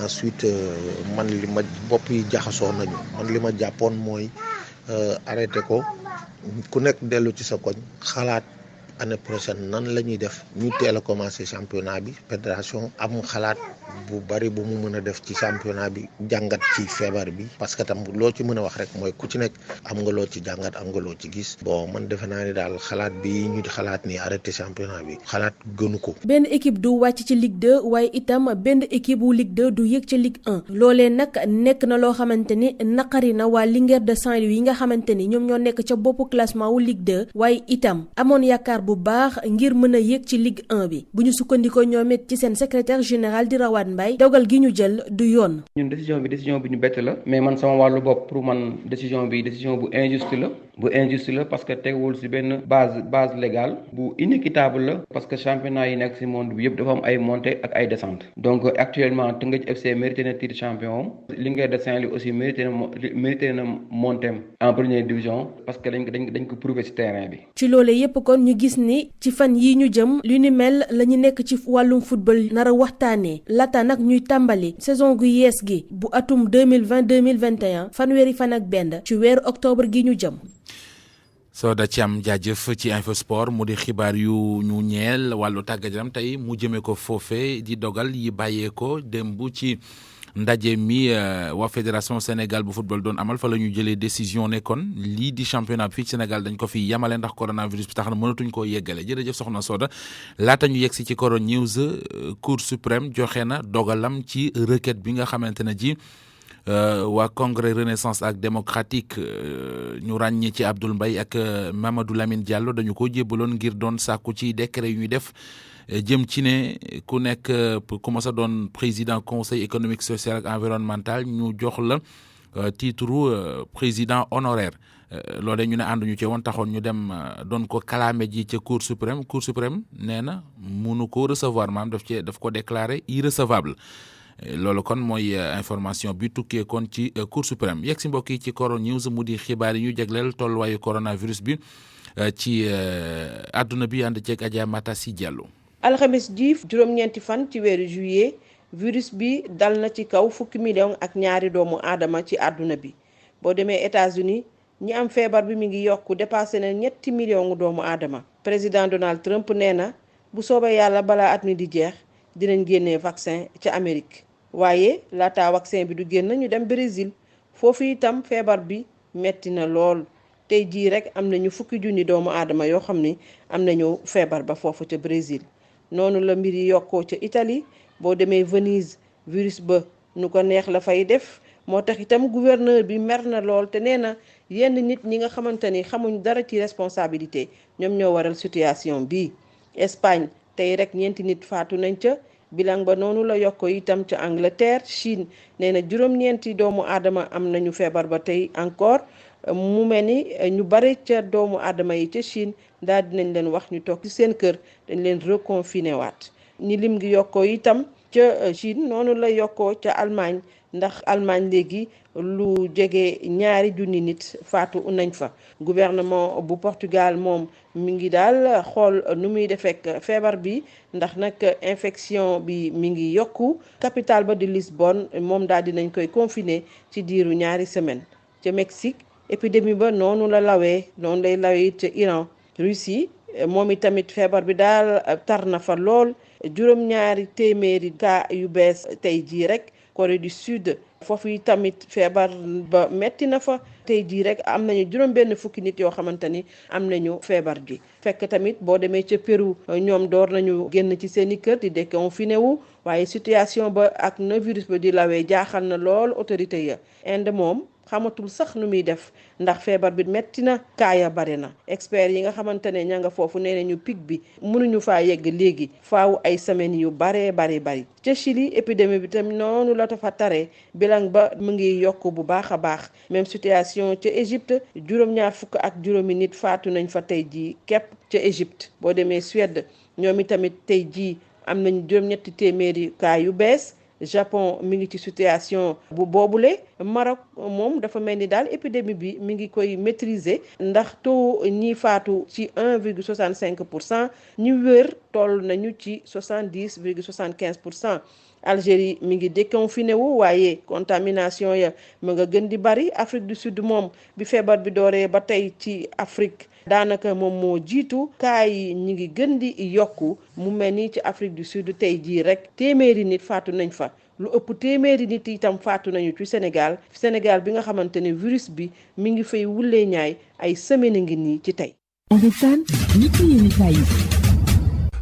ensuite man li ma bopp yi jaxasoo nañu man li ma jàppoon mooy arrêté ko ku nekk dellu ci sa koñ xalaat année prochaine nan la ñuy def ñu teel a commencé championnat bi fédération am xalaat bu bari bu mu mën a def ci championnat bi jàngat ci feebar bi parce que tam loo ci mën a wax rek mooy ku ci nekk am nga loo ci jàngat am nga loo ci gis bon man defe naa ni daal xalaat bi ñu xalaat ni arrêté championnat bi xalaat gënu ko. benn équipe du wàcc ci Ligue 2 waaye itam benn équipe wu Ligue 2 du yëg ci Ligue 1 loolee nag nekk na loo xamante ni naqari na waa Linguère de Saint-Louis yi nga xamante ni ñoom ñoo nekk ca boppu classement wu Ligue 2 waaye itam amoon yaakaar bu baax ngir mën a yéeg ci Ligue 1 bi bu ñu sukkandikoo ñoom it ci seen secrétaire général di Rawat Mbaye dogal gi ñu jël du yoon. ñun décision bi ñu bett la mais man sama wàllu bopp pour man décision bu injuste la parce que teguwul ci benn base légale bu inéquitable la parce que championnat yi nekk ci monde bi yëpp dafa am ay montée ak ay descente donc actuellement Teungueth FC mérité na titre champion Linguère de Saint-Louis aussi mérité na monter en première division parce que dañ ko prouver ci terrain bi. ci loolee yépp kon ñu gis ni ci fan yi ñu jëm lu ni mel la ñu nekk ci wàllum football nar a waxtaanee laata nag ñuy tàmbali saison gu yees gi bu atum 2020-2021 fanweeri fan ak benn ci weeru octobre gi ñu jëm. Soda Thiam jaajëf ci Info Sport mu di xibaar yu ñu ñeel wàllu tàggat yaram tey mu jëmee ko foofe di dogal yi bàyyeekoo démb ci ndaje mi waa fédération Sénégal bu football doon amal fa la ñu jëlee décision ne kon lii di championnat bi fii Sénégal dañ ko fi yamale ndax coronavirus bi tax na mënatuñ koo yeggale jërëjëf soxna Soda laata ñu yegg si ci Coro News Cour suprême joxe na dogalam ci requête bi nga xamante ne ji waa congrès renaissance ak démocratique ñu ràññee ci Abdoul Mbaye ak Mamadou Lamine Diallo dañu ko jébbaloon ngir doon sàkku ci décret yu ñuy def jëm ci ne ku nekk ku mas a doon président conseil économique social ak environnemental ñu jox la titre président honoraire loolee ñu ne ànduñu ci woon taxoon ñu dem doon ko kalaame ji ca cour suprême nee na munu ko recevoir maam daf ko déclaré irrecevable loolu kon mooy information bi tukkee kon ci cour suprême yegg si mbokk yi ci Coro News mu di xibaar yi ñu jagleel tolluwaayu coronavirus bi ci àdduna bi ànd ceeg Adja Mata Si Diallo. alxames ji juróom-ñeenti fan ci weeru juillet virus bi dal na ci kaw 10 millions ak ñaari doomu aadama ci àdduna bi boo demee États-Unis ñi am feebar bi mi ngi yokku dépassé na 3 millions doomu aadama. président Donald Trump nee na bu soobee yàlla balaa at mi di jeex dinañ génnee vaccin ca Amérique waaye laata vaccin bi du génn ñu dem Brésil foofu itam feebar bi metti na lool tey jii rek am nañu 10,000 doomu aadama yoo xam ni am nañu feebar ba foofu ca Brésil. noonu la mbir yi yokkoo ca Italie boo demee Venise virus ba nu ko neex la fay def moo tax itam gouverneur bi mer na lool te nee na yenn nit ñi nga xamante ni xamuñ dara ci responsabilité ñoom ñoo waral situation bi. Espagne tey rek 4 nit faatu nañ ca bilan ba noonu la yokkoo itam ca Angleterre. Chine nee na 9 doomu aadama am nañu feebar ba tey encore mu mel ni ñu bare ca doomu aadama yi ca Chine daal dinañ leen wax ñu toog ci seen kër dañ leen reconfiné waat. ni lim gi yokkoo itam ca Chine noonu la yokkoo ca Allemagne ndax Allemagne léegi lu jege 2,000 nit faatu nañ fa. gouvernement bu Portugal moom mi ngi daal xool nu muy defek feebar bi ndax nag infection bi mi ngi yokku. capitale ba di Lisbonne moom daal dinañ koy confiné ci diiru 2 semaines. ca Mexique épidémie ba noonu la lawee noonu lay lawee it ca Iran. Russie moom itamit feebar bi daal tar na fa lool 200 cas yu bees tey jii rek. Corée du Sud foofu yi tamit feebar ba metti na fa tey jii rek am nañu 50 nit yoo xamante ni am nañu feebar gi. fekk tamit boo demee ca Pérou ñoom door nañu génn ci seeni kër di déconfiné wu waaye situation ba ak na virus ba di lawee jaaxal na lool autorité ya. Inde moom xamatul sax nu muy def ndax feebar bi metti na kaaya bare na. experts yi nga xamante ne ña nga foofu nee nañu pic bi mënuñu faa yegg léegi faaw ay semaines yu bari. ca Chili épidémie bi tam noonu la fa tare bilan ba mu ngi yokk bu baax a baax. même situation ca Égypte 25 nit faatu nañ fa tey jii képp ca Égypte. boo demee Suède ñoom itamit tey jii am nañ 700 cas yu bees. Japon mi ngi ci situation bu boobule. Maroc moom dafa mel ni daal épidémie bi mi ngi koy maîtriser ndax taux ñi faatu ci 1,65%, ñi wér toll nañu ci 70,75%. Algérie mi ngi déconfiné wu waaye contamination ya mu nga gën di bari. Afrique du Sud moom bi feebar bi dooree ba tey ci Afrique daanaka moom moo jiitu cas yi ñi ngi gën di yokku mu mel ni ci Afrique du Sud tey jii rek 100 nit faatu nañ fa. lu ëpp 100 nit itam faatu nañu ci Sénégal bi nga xamante ne virus bi mi ngi fay wulee ñaay ay semaine ngi nii ci tey.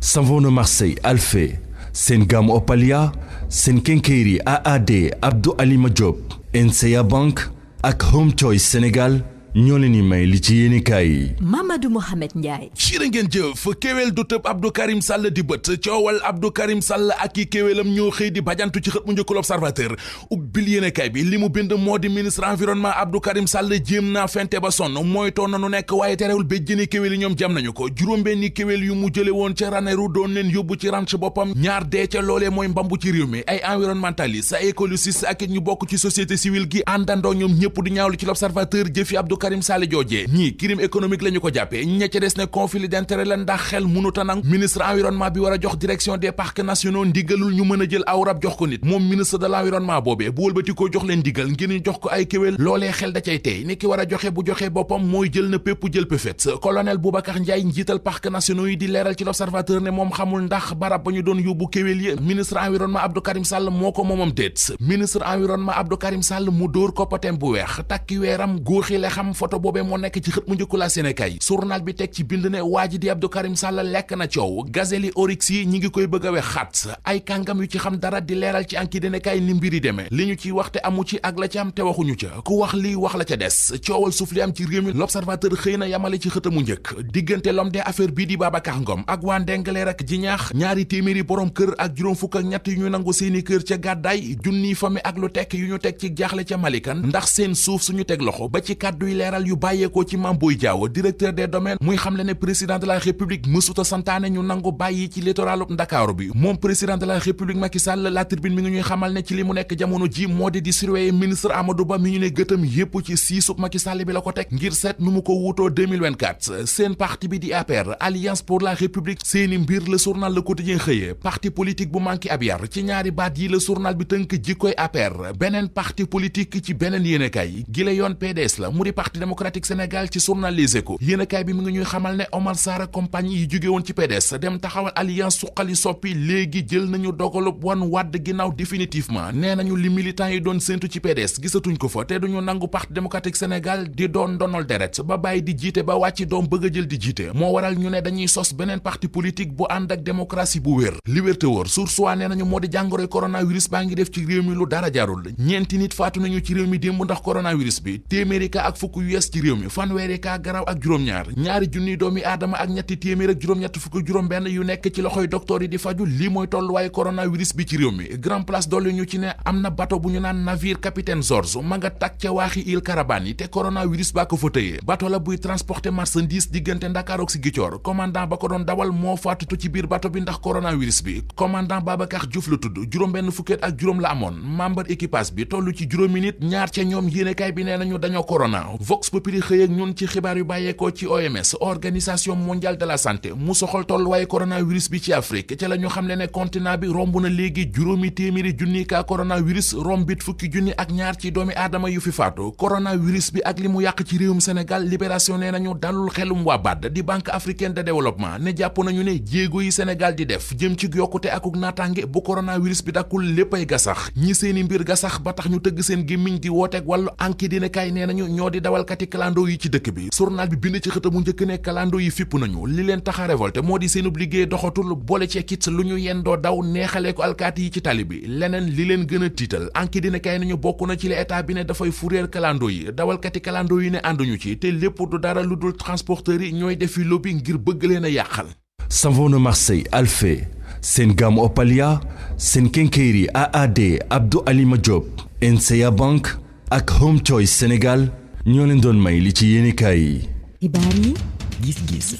Savon de Marseille Alphé seen gamme Opalia seen Kenkeyri AAD Abdou Alima Diop NCA Bank ak Home Choice Sénégal ñoo leen di may li ci yéenekaay yi. Mamadou Mohamed Ndiaye. cirë ngeen jëf kéwél du tëb Abdou Karim Sall di bët coowal Abdou Karim Sall ak i kéwélam ñoo xëy di bajantu ci xët mu njëkk L'Observateur ubbil yéenekaay bi li mu bind moo di ministre environnement Abdou Karim Sall jéem naa fente ba sonn mooy toon nanu nekk waaye terewul béjjëni kéwél yi ñoom jam nañu ko juróom-benni kéwél yu mu jële woon ca Ranérou doon leen yóbbu ci ranch boppam ñaar dee ca loolee mooy mbambu ci réew mi ay environnementaliste ay écologistes ak it ñu bokk ci société civile gi àndandoo ñoom ñëpp di ñaawlu ci L'Observateur jëfi Abdou Karim Sall joojee ñii crime économique la ñu ko jàppee ña ca des ne conflit d'intérêt la ndax xel mënuta nang ministre environnement bi war a jox direction des parcs nationaux ndigalul ñu mën a jël aw rab jox ko nit moom ministre de l'environnement boobee bu wëlbati koo jox leen ndigal ngir ñu jox ko ay kéwél loolee xel da cay tey ni ki war a joxe bu joxee boppam mooy jël na pépp jël péfét colonel Boubacar Ndiaye njiital parcs nationaux yi di leeral ci L'Observateur ne moom xamul ndax barab ba ñu doon yóbbu kéwél yi ministre environnement Abdou Karim Sall moo ko moomam déet ministre environnement Abdou Karim Sall mu dóor koppateem bu weex takki weeram góoxi le xam am photo boobee moo nekk ci xët mu njëkku la Sénégal journal bi teg ci bind ne waa ji di Abdou Karim Sall lekk na coow gazeli Oryx yi ñi ngi koy bëgg a wex xat ay kàngam yu ci xam dara di leeral ci enquête dina kay ni mbiri demee li ñu ciy waxte amu ci ak la ci am te waxuñu ca ku wax lii wax la ca des coowal suuf li am ci réew mi l'observateur xëy na yamale ci xëtamu njëkk diggante l'homme des affaires bii di Babacar Ngom ak waa Ndengaleer ak Jiñaax ñaari téeméeri borom kër ak juróom fukk ak ñett yu ñu nangu seeni kër ca gàddaay junniy famille ak lu tekk yu ñu teg ci jaaxle ca Malikan ndax seen suuf suñu teg loxo ba ci kàdduy leeral yu bàyyeekoo ci Mame Boye Diao directeur des domaines muy xamle ne président de la république mësuta santaane ñu nangu bàyyi ci littoralu Ndakaaru bi moom président de la république Macky Sall la tribune mi ngi ñuy xamal ne ci li mu nekk jamono ji moo di surveiller ministre Amadou Ba mi ñu ne gëtam yépp ci siisub Macky Sall bi la ko teg ngir seet nu mu ko wuutoo 2024 seen parti bi di APR Alliance pour la République seeni mbir le journal Le Quotidien xëyee parti politique bu manqué ab yar ci ñaari baat yi le journal bi tënk jikkoy APR beneen parti politique ci beneen yéenekaay gi la yoon PDS la mu di parti démocratique Sénégal ci journal Les Échos yéenekaay bi mi ngi ñuy xamal ne Omar Sarr compagnie yi jóge woon ci PDS dem taxawal alliance suqali soppi léegi jël nañu dogalub wan wàdd ginnaaw définitivement nee nañu li militants yi doon séntu ci PDS gisatuñ ko fa te duñu nangu parti démocratique Sénégal di doon donol deret ba bàyyi di jiite ba wàcci doom bëgg a jël di jiite moo waral ñu ne dañuy sos beneen parti politique bu ànd ak démocratie bu wér liberté wóor source waa nee nañu moo di jàngoroy coronavirus baa ngi def ci réew mi lu dara jarul ñeenti nit faatu nañu ci réew mi démb ndax coronavirus bi téeméeri ka ak fukk yu yees ci réew mi fanweeri ka garaaw ak juróom-ñaar ñaari junniy doomi aadama ak ñetti téeméer ak juróom-ñett fukk juróom-benn yu nekk ci loxoy docteur yi di faju lii mooy tolluwaaye coronavirus bi ci réew mi grand place dolli ñu ci ne am na bateau bu ñu naan navire capitaine George ma nga tàkk ca waaxi île Carabane yi te coronavirus baa ko fa tëyee bateau la buy transporter marchandise diggante Ndakaaru ak Ziguinchor commandant ba ko doon dawal moo faatutu ci biir bateau bi ndax coronavirus bi commandant Babacar Diouf la tudd juróom-benn fukkeet ak juróom la amoon membre équipage bi tollu ci juróomi nit ñaar ca ñoom yéenekaay bi nee nañu dañoo corona Vox Populi xëy ak ñun ci xibaar yu bàyyeekoo ci OMS organisation mondiale de la santé mu soxal tolluwaaye coronavirus bi ci Afrique ca la ñu xam ne continent bi romb na léegi juróomi téeméeri junni ka coronavirus rombit fukki junni ak ñaar ci doomi aadama yu fi faatu coronavirus bi ak li mu yàq ci réewum Sénégal Libération nee nañu dalul xelum waa BAD di Banque africaine de développement ne jàpp nañu ne jéego yi Sénégal di def jëm ci yokkute akuk naataange bu coronavirus bi dakkul léppay gasax ñi seeni mbir gasax ba tax ñu tëgg seen gémmiñ di wooteeg wàllu anki dina kay nee nañu ñoo di dawalkati kalando yi ci dëkk bi journal bi bind ci xëtamu njëkk ne kalando yi fipp nañu li leen tax a révolté moo di seenub liggéey doxatul boole ci kit lu ñu yendoo daw neexalee ko alkaati yi ci tali bi leneen li leen gën a tiital anki dina kay nañu bokk na ci li état bi ne dafay furéer kalando yi dawalkati kalando yi ne ànduñu ci te lépp du dara lu dul transporteurs yi ñooy defi lobby ngir bëgg leen a yàqal. Savon de Marseille Alphé seen gamme Opalia seen Kenkeyri AAD Abdou Alima Diop NCA Bank ak Home Choice Sénégal ñoo leen doon may li ci yéenekaay yi. xibaar yi gis-gis.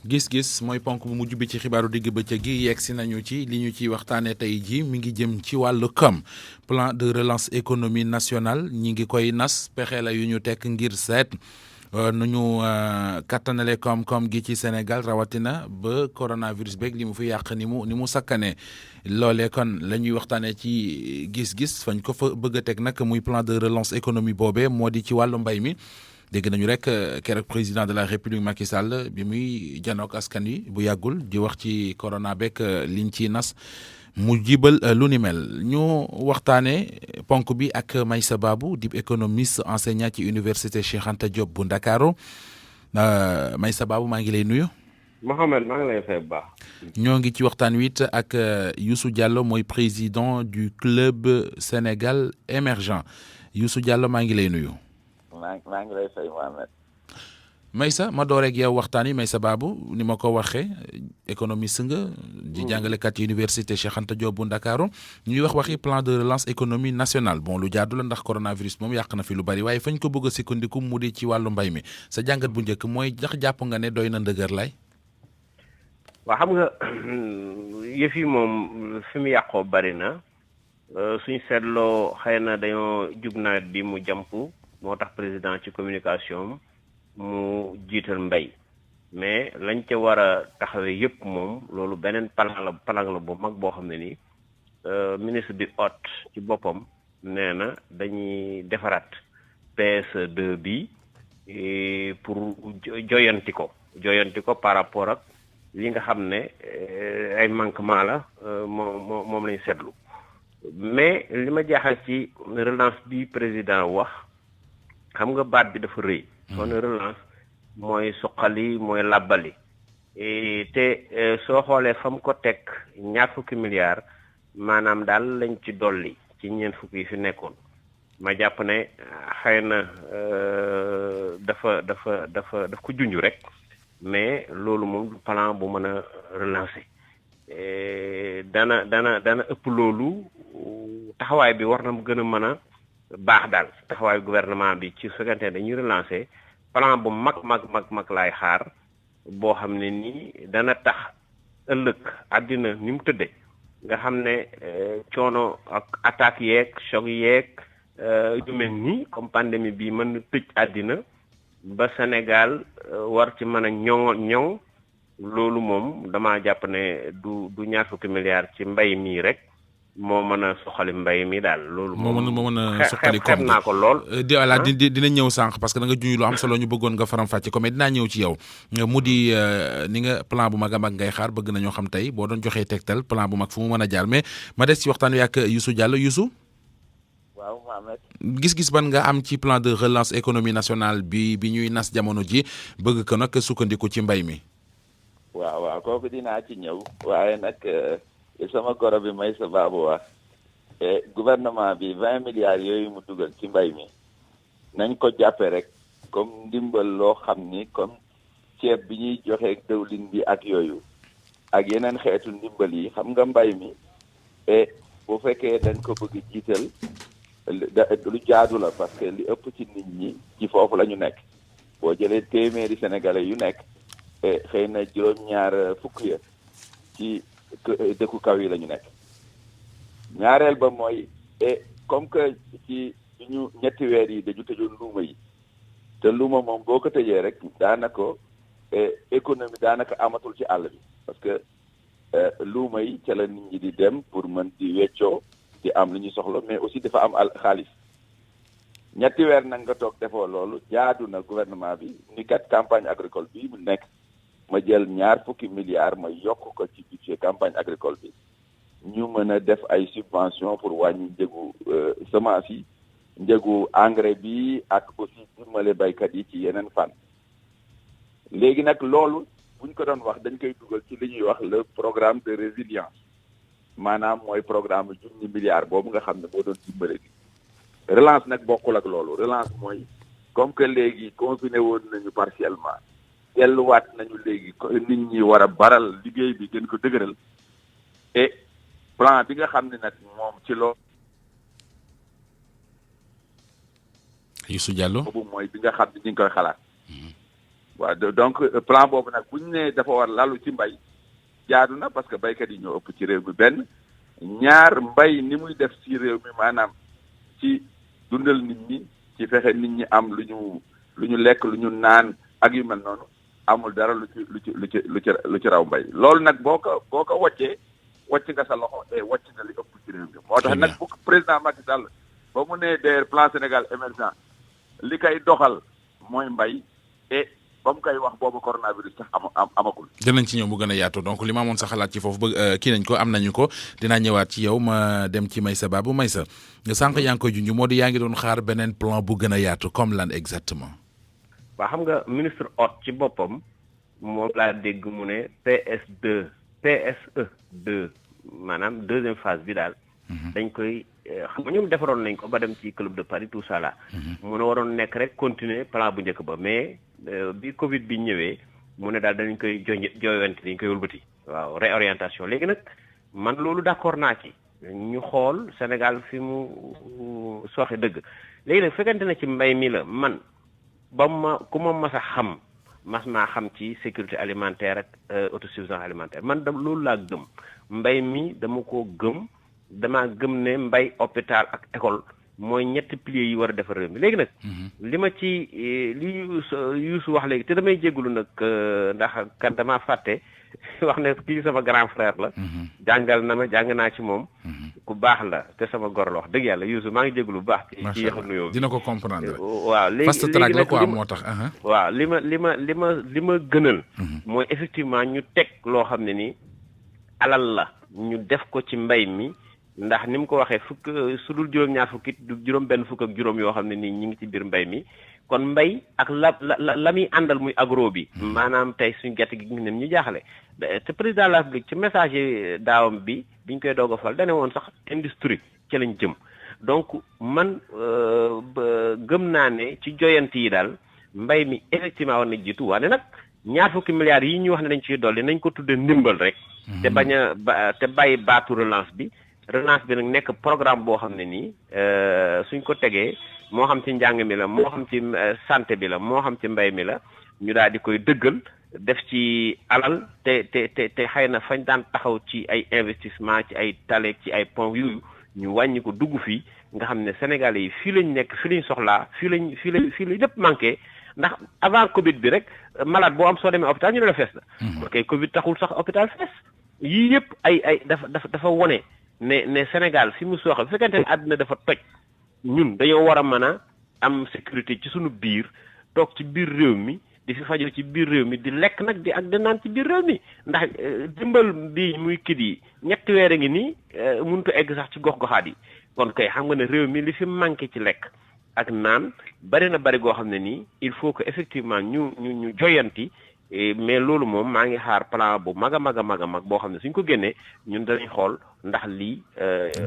gis-gis mooy ponk bu mujj bi ci xibaaru digg bëccëg gi yegg si nañu ci li ñu ciy waxtaanee tey ji mi ngi jëm ci wàllu koom plan de relance économie nationale ñi ngi koy nas pexe la yu ñu tekk ngir seet nu ñu kattanale koom-koom gi ci Sénégal rawatina ba coronavirus beeg li mu fi yàq ni mu sakkanee loolee kon la ñuy waxtaanee ci gis-gis fañ ko fa bëgg a teg nag muy plan de relance économie boobee moo di ci wàllu mbay mi. dégg nañu rek keroog président de la république Macky Sall bi muy janook askan wi bu yàggul di wax ci corona beeg liñ ci nas mu jibal lu ni mel ñu waxtaanee ponk bi ak Meissa Babou di économiste enseignant ci université Cheikh Anta Diop bu Ndakaaru Meissa Babou maa ngi lay nuyu. Mohamed maa ngi lay fay bu baax. ñoo ngi ci waxtaan wi ak Youssou Diallo mooy président du club Sénégal émergent Youssou Diallo maa ngi lay nuyu. maa ngi lay fay Mohamed. Meissa ma door ak yow waxtaan yi Meissa Babou ni ma ko waxee économiste nga di jàngalekat université Cheikh Anta Diop bu Ndakaaru ñuy waxi plan de relance économie nationale bon lu jaadu la ndax coronavirus moom yàq na fi lu bari waaye fañ ko bëgg a sukkandiku mu di ci wàllu mbay mi sa jàngat bu njëkk mooy ndax jàpp nga ne doy na ndëgër lay. waa xam nga yëf yi moom fi mu yàqoo bari na suñ seetloo xëy na dañoo jub nawet bi mu jàmp moo tax président ci communication mu jiital mbay mais lañ ca war a taxawee yëpp moom loolu beneen palang la bu mag boo xam ne ni ministre bi hôte ci boppam nee na dañuy defaraat PSE2 bi pour joyanti ko par rapport ak yi nga xam ne ay manquement la moom lañ seetlu mais li ma jaaxal ci relance bi président wax xam nga baat bi dafa rëy. soo ne relance mooy suqali mooy làbbali te soo xoolee fa mu ko teg 20 milliards maanaam daal lañ ci dolli ci 40 yi fi nekkoon ma jàpp ne xëy na daf ko junj rek mais loolu moom du plan bu mën a relancer dana ëpp loolu taxawaay bi war na gën a mën a baax daal taxawaayu gouvernement bi ci fekkante ne dañuy relancer plan bu mag laay xaar boo xam ne nii dana tax ëllëg àddina ni mu tëdde nga xam ne coono ak attaque yeeg choc yeeg yu mel nii comme pandémie bi mën na tëj àddina ba Sénégal war ci mën a ñoŋ loolu moom dama jàpp ne du 20 milliards ci mbay mii rek moo mën a soxali mbay mi daal loolu moo mën a soxali xeeb naa ko lool dina ñëw sànq parce que da nga junj lu am solo ñu bëggoon nga faram fàcce ko mais dinaa ñëw ci yow mu di ni nga plan bu mag a mag ngay xaar bëgg nañoo xam tey boo doon joxee tegtal plan bu mag fu mu mën a jaar mais ma des ci waxtaan wi ak Youssou Diallo Youssou waaw Mohamed gis-gis ban nga am ci plan de relance économie nationale bi ñuy nas jamono ji bëgg ko nag sukkandiku ci mbay mi waaw kooku dinaa ci ñëw waaye nag sama goro bi may sa baabu wax gouvernement bi 20 milliards yooyu mu dugal ci mbay mi nañ ko jàppe rek comme ndimbal loo xam ni comme ceeb bi ñuy joxe dëwlin bi ak yooyu ak yeneen xeetu ndimbal yi xam nga mbay mi bu fekkee dañ ko bëgg jiital lu jaadu la parce que li ëpp ci nit ñi ci foofu la ñu nekk boo jëlee téeméeri sénégalais yu nekk xëy na juróom-ñaar fukk ya ci dëkku kaw yi la ñu nekk ñaareel ba mooy comme que ci ñu ñetti weer yi dañu tëjoon luuma yi te luuma moom boo ko tëjee rek daanaka économie daanaka amatul ci àll bi parce que luuma yi ca la nit ñi di dem pour mën di weccoo di am lu ñuy soxla mais aussi dafa am xaalis ñetti weer nag nga toog defoo loolu jaadu na gouvernement bi ni kat campagne agricole bi mu nekk ma jël 20 milliards ma yokk ko ci budget campagne agricole bi ñu mën a def ay subvention pour wàññi njëgu semence yi njëgu engrais bi ak aussi dimbale baykat yi ci yeneen fànn léegi nag loolu buñ ko doon wax dañ koy dugal ci li ñuy wax le programme de résilience maanaam mooy programme 1 milliard boobu nga xam ne moo doon dimbale bi relance nag bokkul ak loolu relance mooy comme que léegi confiné woon nañu partiellement delluwaat nañu léegi nit ñi war a baral liggéey bi gën ko dëgëral et plan bi nga xam ne nag moom ci loolu Youssou Diallo boobu mooy bi nga xam ne ñu ngi koy xalaat waaw donc plan boobu nag bu ñu nee dafa war lalu ci mbay jaadu na parce que baykat yi ñoo ëpp ci réew mi benn ñaar mbay ni muy def ci réew mi maanaam ci dundal nit ñi ci fexe nit ñi am lu ñu lekk lu ñu naan ak yu mel noonu amul dara lu ci raw mbay loolu nag boo ko wàccee wàcc nga sa loxo te wàcc nga li ëpp ci réew mi moo tax nag bu président Macky Sall ba mu nee d'ailleurs plan Sénégal émergent li koy doxal mooy mbay et ba mu koy wax boobu coronavirus sax amagul. dinañ ci ñëw mu gën a yaatu donc li ma amoon sa xalaat ci foofu ba kii nañ ko am nañu ko dinaa ñëwaat ci yow ma dem ci Maysa Babou Maysa sànq yaa ngi koy junj moo di yaa ngi doon xaar beneen plan bu gën a yaatu comme lan exactement. waa xam nga ministre Hott ci boppam moom laa dégg mu ne PSE 2 maanaam deuxième phase bi daal. dañ koy xam nga ñoom defaroon nañ ko ba dem ci club de Paris tout ça là. mu ne waroon nekk rek continuer plan bu njëkk ba mais bi Covid bi ñëwee mu ne daal dañ koy jooyante dañ koy wëlbati. waaw réorientation léegi nag man loolu d'accord naa ci ñu xool Sénégal fi mu sooxe dëgg léegi nag fekkante na ci mbay mi la man ba ma ku ma mas a xam mas naa xam ci sécurité alimentaire ak autosuffisance alimentaire man loolu laa gëm mbay mi dama ko gëm. damaa gëm ne mbay hôpital ak école mooy ñetti piliers yi war a defar réew mi léegi nag li ma ci li Youssou wax léegi te damay jégalu nag ndax kan damaa fàtte wax ne kii sama grand frère la jàngal na ma jàng naa ci moom ku baax la te sama gor la wax dëgg yàlla Youssou maa ngi jéglu bu baax. ci yéex a nuyoo dina ko comprendre. waaw léegi fast track la quoi moo tax. waaw li ma gënal. mooy effectivement ñu teg loo xam ne ni alal la ñu def ko ci mbay mi ndax ni mu ko waxee fukk su dul juróom-ñaar fukki du juróom-benn fukk ak juróom yoo xam ne nii ñi ngi ci biir mbay mi kon mbay ak la muy àndal muy agro bi. maanaam tey suñu gerte gi ñu jaaxle te président de la République ci message daawam bi biñ koy doog a fal dane woon sax industrie ci lañ jëm donc man gëm naa ne ci joyant yi daal mbay mi effectivement war na jiitu waane nag ñaar fukki milliards yi ñu wax ne dañ ciy dolli nañ ko tuddee ndimbal rek. te te bàyyi baatu relance bi nag nekk programme boo xam ne nii suñ ko tegee moo xam ci njàng mi la moo xam ci santé bi la moo xam ci mbay mi la ñu daal di koy dëggal def ci alal te xëy na fañ daan taxaw ci ay investissement ci ay tale ci ay pont yooyu ñu wàññi ko dugg fii nga xam ne Sénégalais yi fii lañ nekk fii lañ soxlaa fii lañ lépp manqué ndax avant Covid bi rek malade boo am soo demee hôpital ñu ne la fees la. kon kay Covid taxul sax hôpital fees yii yëpp ay dafa wone ne Sénégal fi mu sooxe bu fekkente ne àddina dafa toj ñun dañoo war a mën a am sécurité ci suñu biir toog ci biir réew mi di fi fajoo ci biir réew mi di lekk nag di ak di naan ci biir réew mi ndax dimbal bi muy kit yi 3 weer a ngi nii mënut a egg sax ci gox-goxaat yi kon kay xam nga ne réew mi li fi manqué ci lekk ak naan bari na bari goo xam ne nii il faut que effectivement ñu joyanti mais loolu moom maa ngi xaar plan bu mag a mag boo xam ne suñ ko génnee ñun danañ xool ndax lii.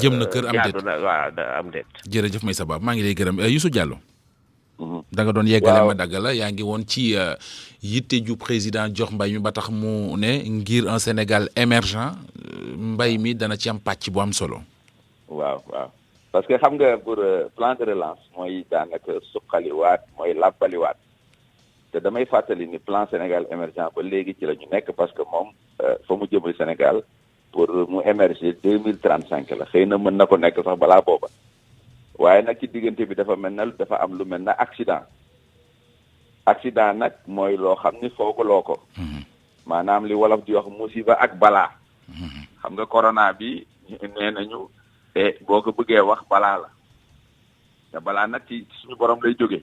jëm na kër am déet waaw am déet. jërëjëf Meissa Ba maa ngi lay gërëm Youssou Diallo. da nga doon yeggale ma dagg la yaa ngi woon ci yitte ju président jox mbay mi ba tax mu ne ngir un Sénégal émergent mbay mi dana ci am pàcc bu am solo. waaw parce que xam nga pour plan de relance mooy daanaka suqaliwaat mooy làbbaliwaat te damay fàttali ni plan Sénégal émergent ba léegi ci la ñu nekk parce que moom fa mu jëmal Sénégal pour mu émerger 2035 la xëy na mën na ko nekk sax balaa booba waaye nag ci diggante bi dafa am lu mel na accident nag mooy loo xam ni foogaloo ko maanaam li wolof di wax musiba ak balaa xam nga corona bi nee nañu te boo ko bëggee wax balaa la te balaa nag ci suñu borom lay jógee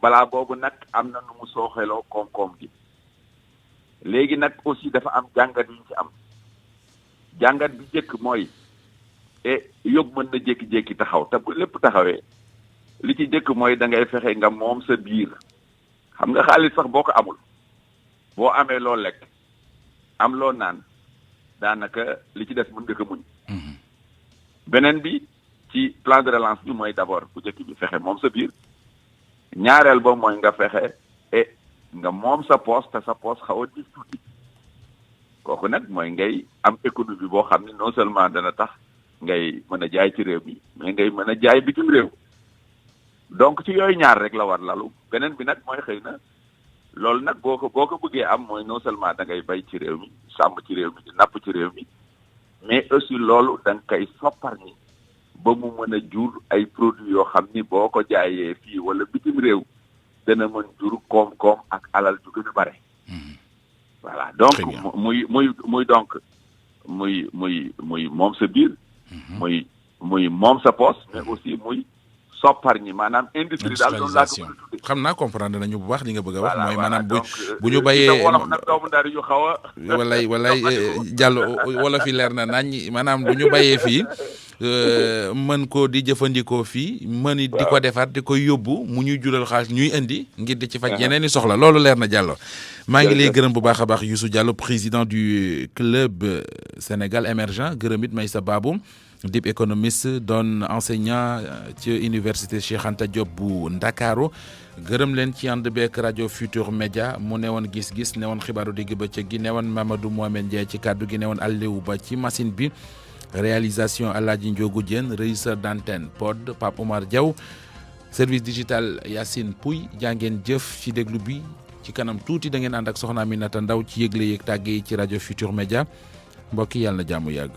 balaa boobu nag am na nu mu sooxeloo koom-koom gi léegi nag aussi dafa am jàngat yu ñu ci am jàngat bi njëkk mooy yóbbu mën na jékki-jékki taxaw te bu lépp taxawee li ci njëkk mooy da ngay fexe nga moom sa biir xam nga xaalis sax boo ko amul boo amee loo lekk am loo naan daanaka li ci des mën nga ko muñ beneen bi ci plan de relance bi mooy d'abord bu njëkk bi fexe moom sa biir ñaareel ba mooy nga fexe nga moom sa poos te sa poos xaw a dis tuuti kooku nag mooy ngay am économie boo xam ne non seulement dana tax ngay mën a jaay ci réew mi mais ngay mën a jaay bitim réew donc ci yooyu ñaar rek la war lalu beneen bi nag mooy xëy na loolu nag boo ko bëggee am mooy non seulement da ngay bay ci réew mi sàmm ci réew mi di napp ci réew mi mais aussi loolu da nga koy soppar ni ba mu mën a jur ay produits yoo xam ni boo ko jaayee fii wala bitim réew dana mën jur koom-koom ak alal ju gën a bare voilà donc muy donc muy moom sa biir muy moom sa poos mais aussi muy soppar ñi maanaam industrie daal doon laa ko xam naa comprendre nañu bu baax li nga bëgg a wax mooy maanaam bu ñu bayee wolof nag doomu ndar yu xaw a walay Diallo wala fi leer na nañ maanaam bu ñu bayee fii mën ko di jëfandikoo fii mën it di ko defar di ko yóbbu mu ñuy jural xaalis ñuy indi ngir di ci faj yeneen i soxla loolu leer na Diallo maa ngi lay gërëm bu baax a baax Youssou Diallo président du club Sénégal émergent gërëm it Meissa Babou dip économiste doon enseignant ci université Cheikh Anta Diop bu Ndakaaru gërëm leen ci ànd beek rajo Futur Média mu newoon gis-gis newoon xibaaru digg bëccëg gi newoon Mamadou Mohamed Ndiaye ci kàddu gi newoon Aliou Ba ci machine bi réalisation Aladji Ndiogou Diène régisseur d'antenne pod Pape Oumar Diaw service digital Yacine Pouy jàngeen jëf ci déglu bi ci kanam tuuti da ngeen ànd ak soxna Aminata Ndaw ci yëgle yeeg tàgge yi ci rajo Futur Média mbokk yi yàlla na jàmm yàgg.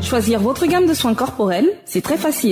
Choisir votre gamme de soins corporels, c'est très facile.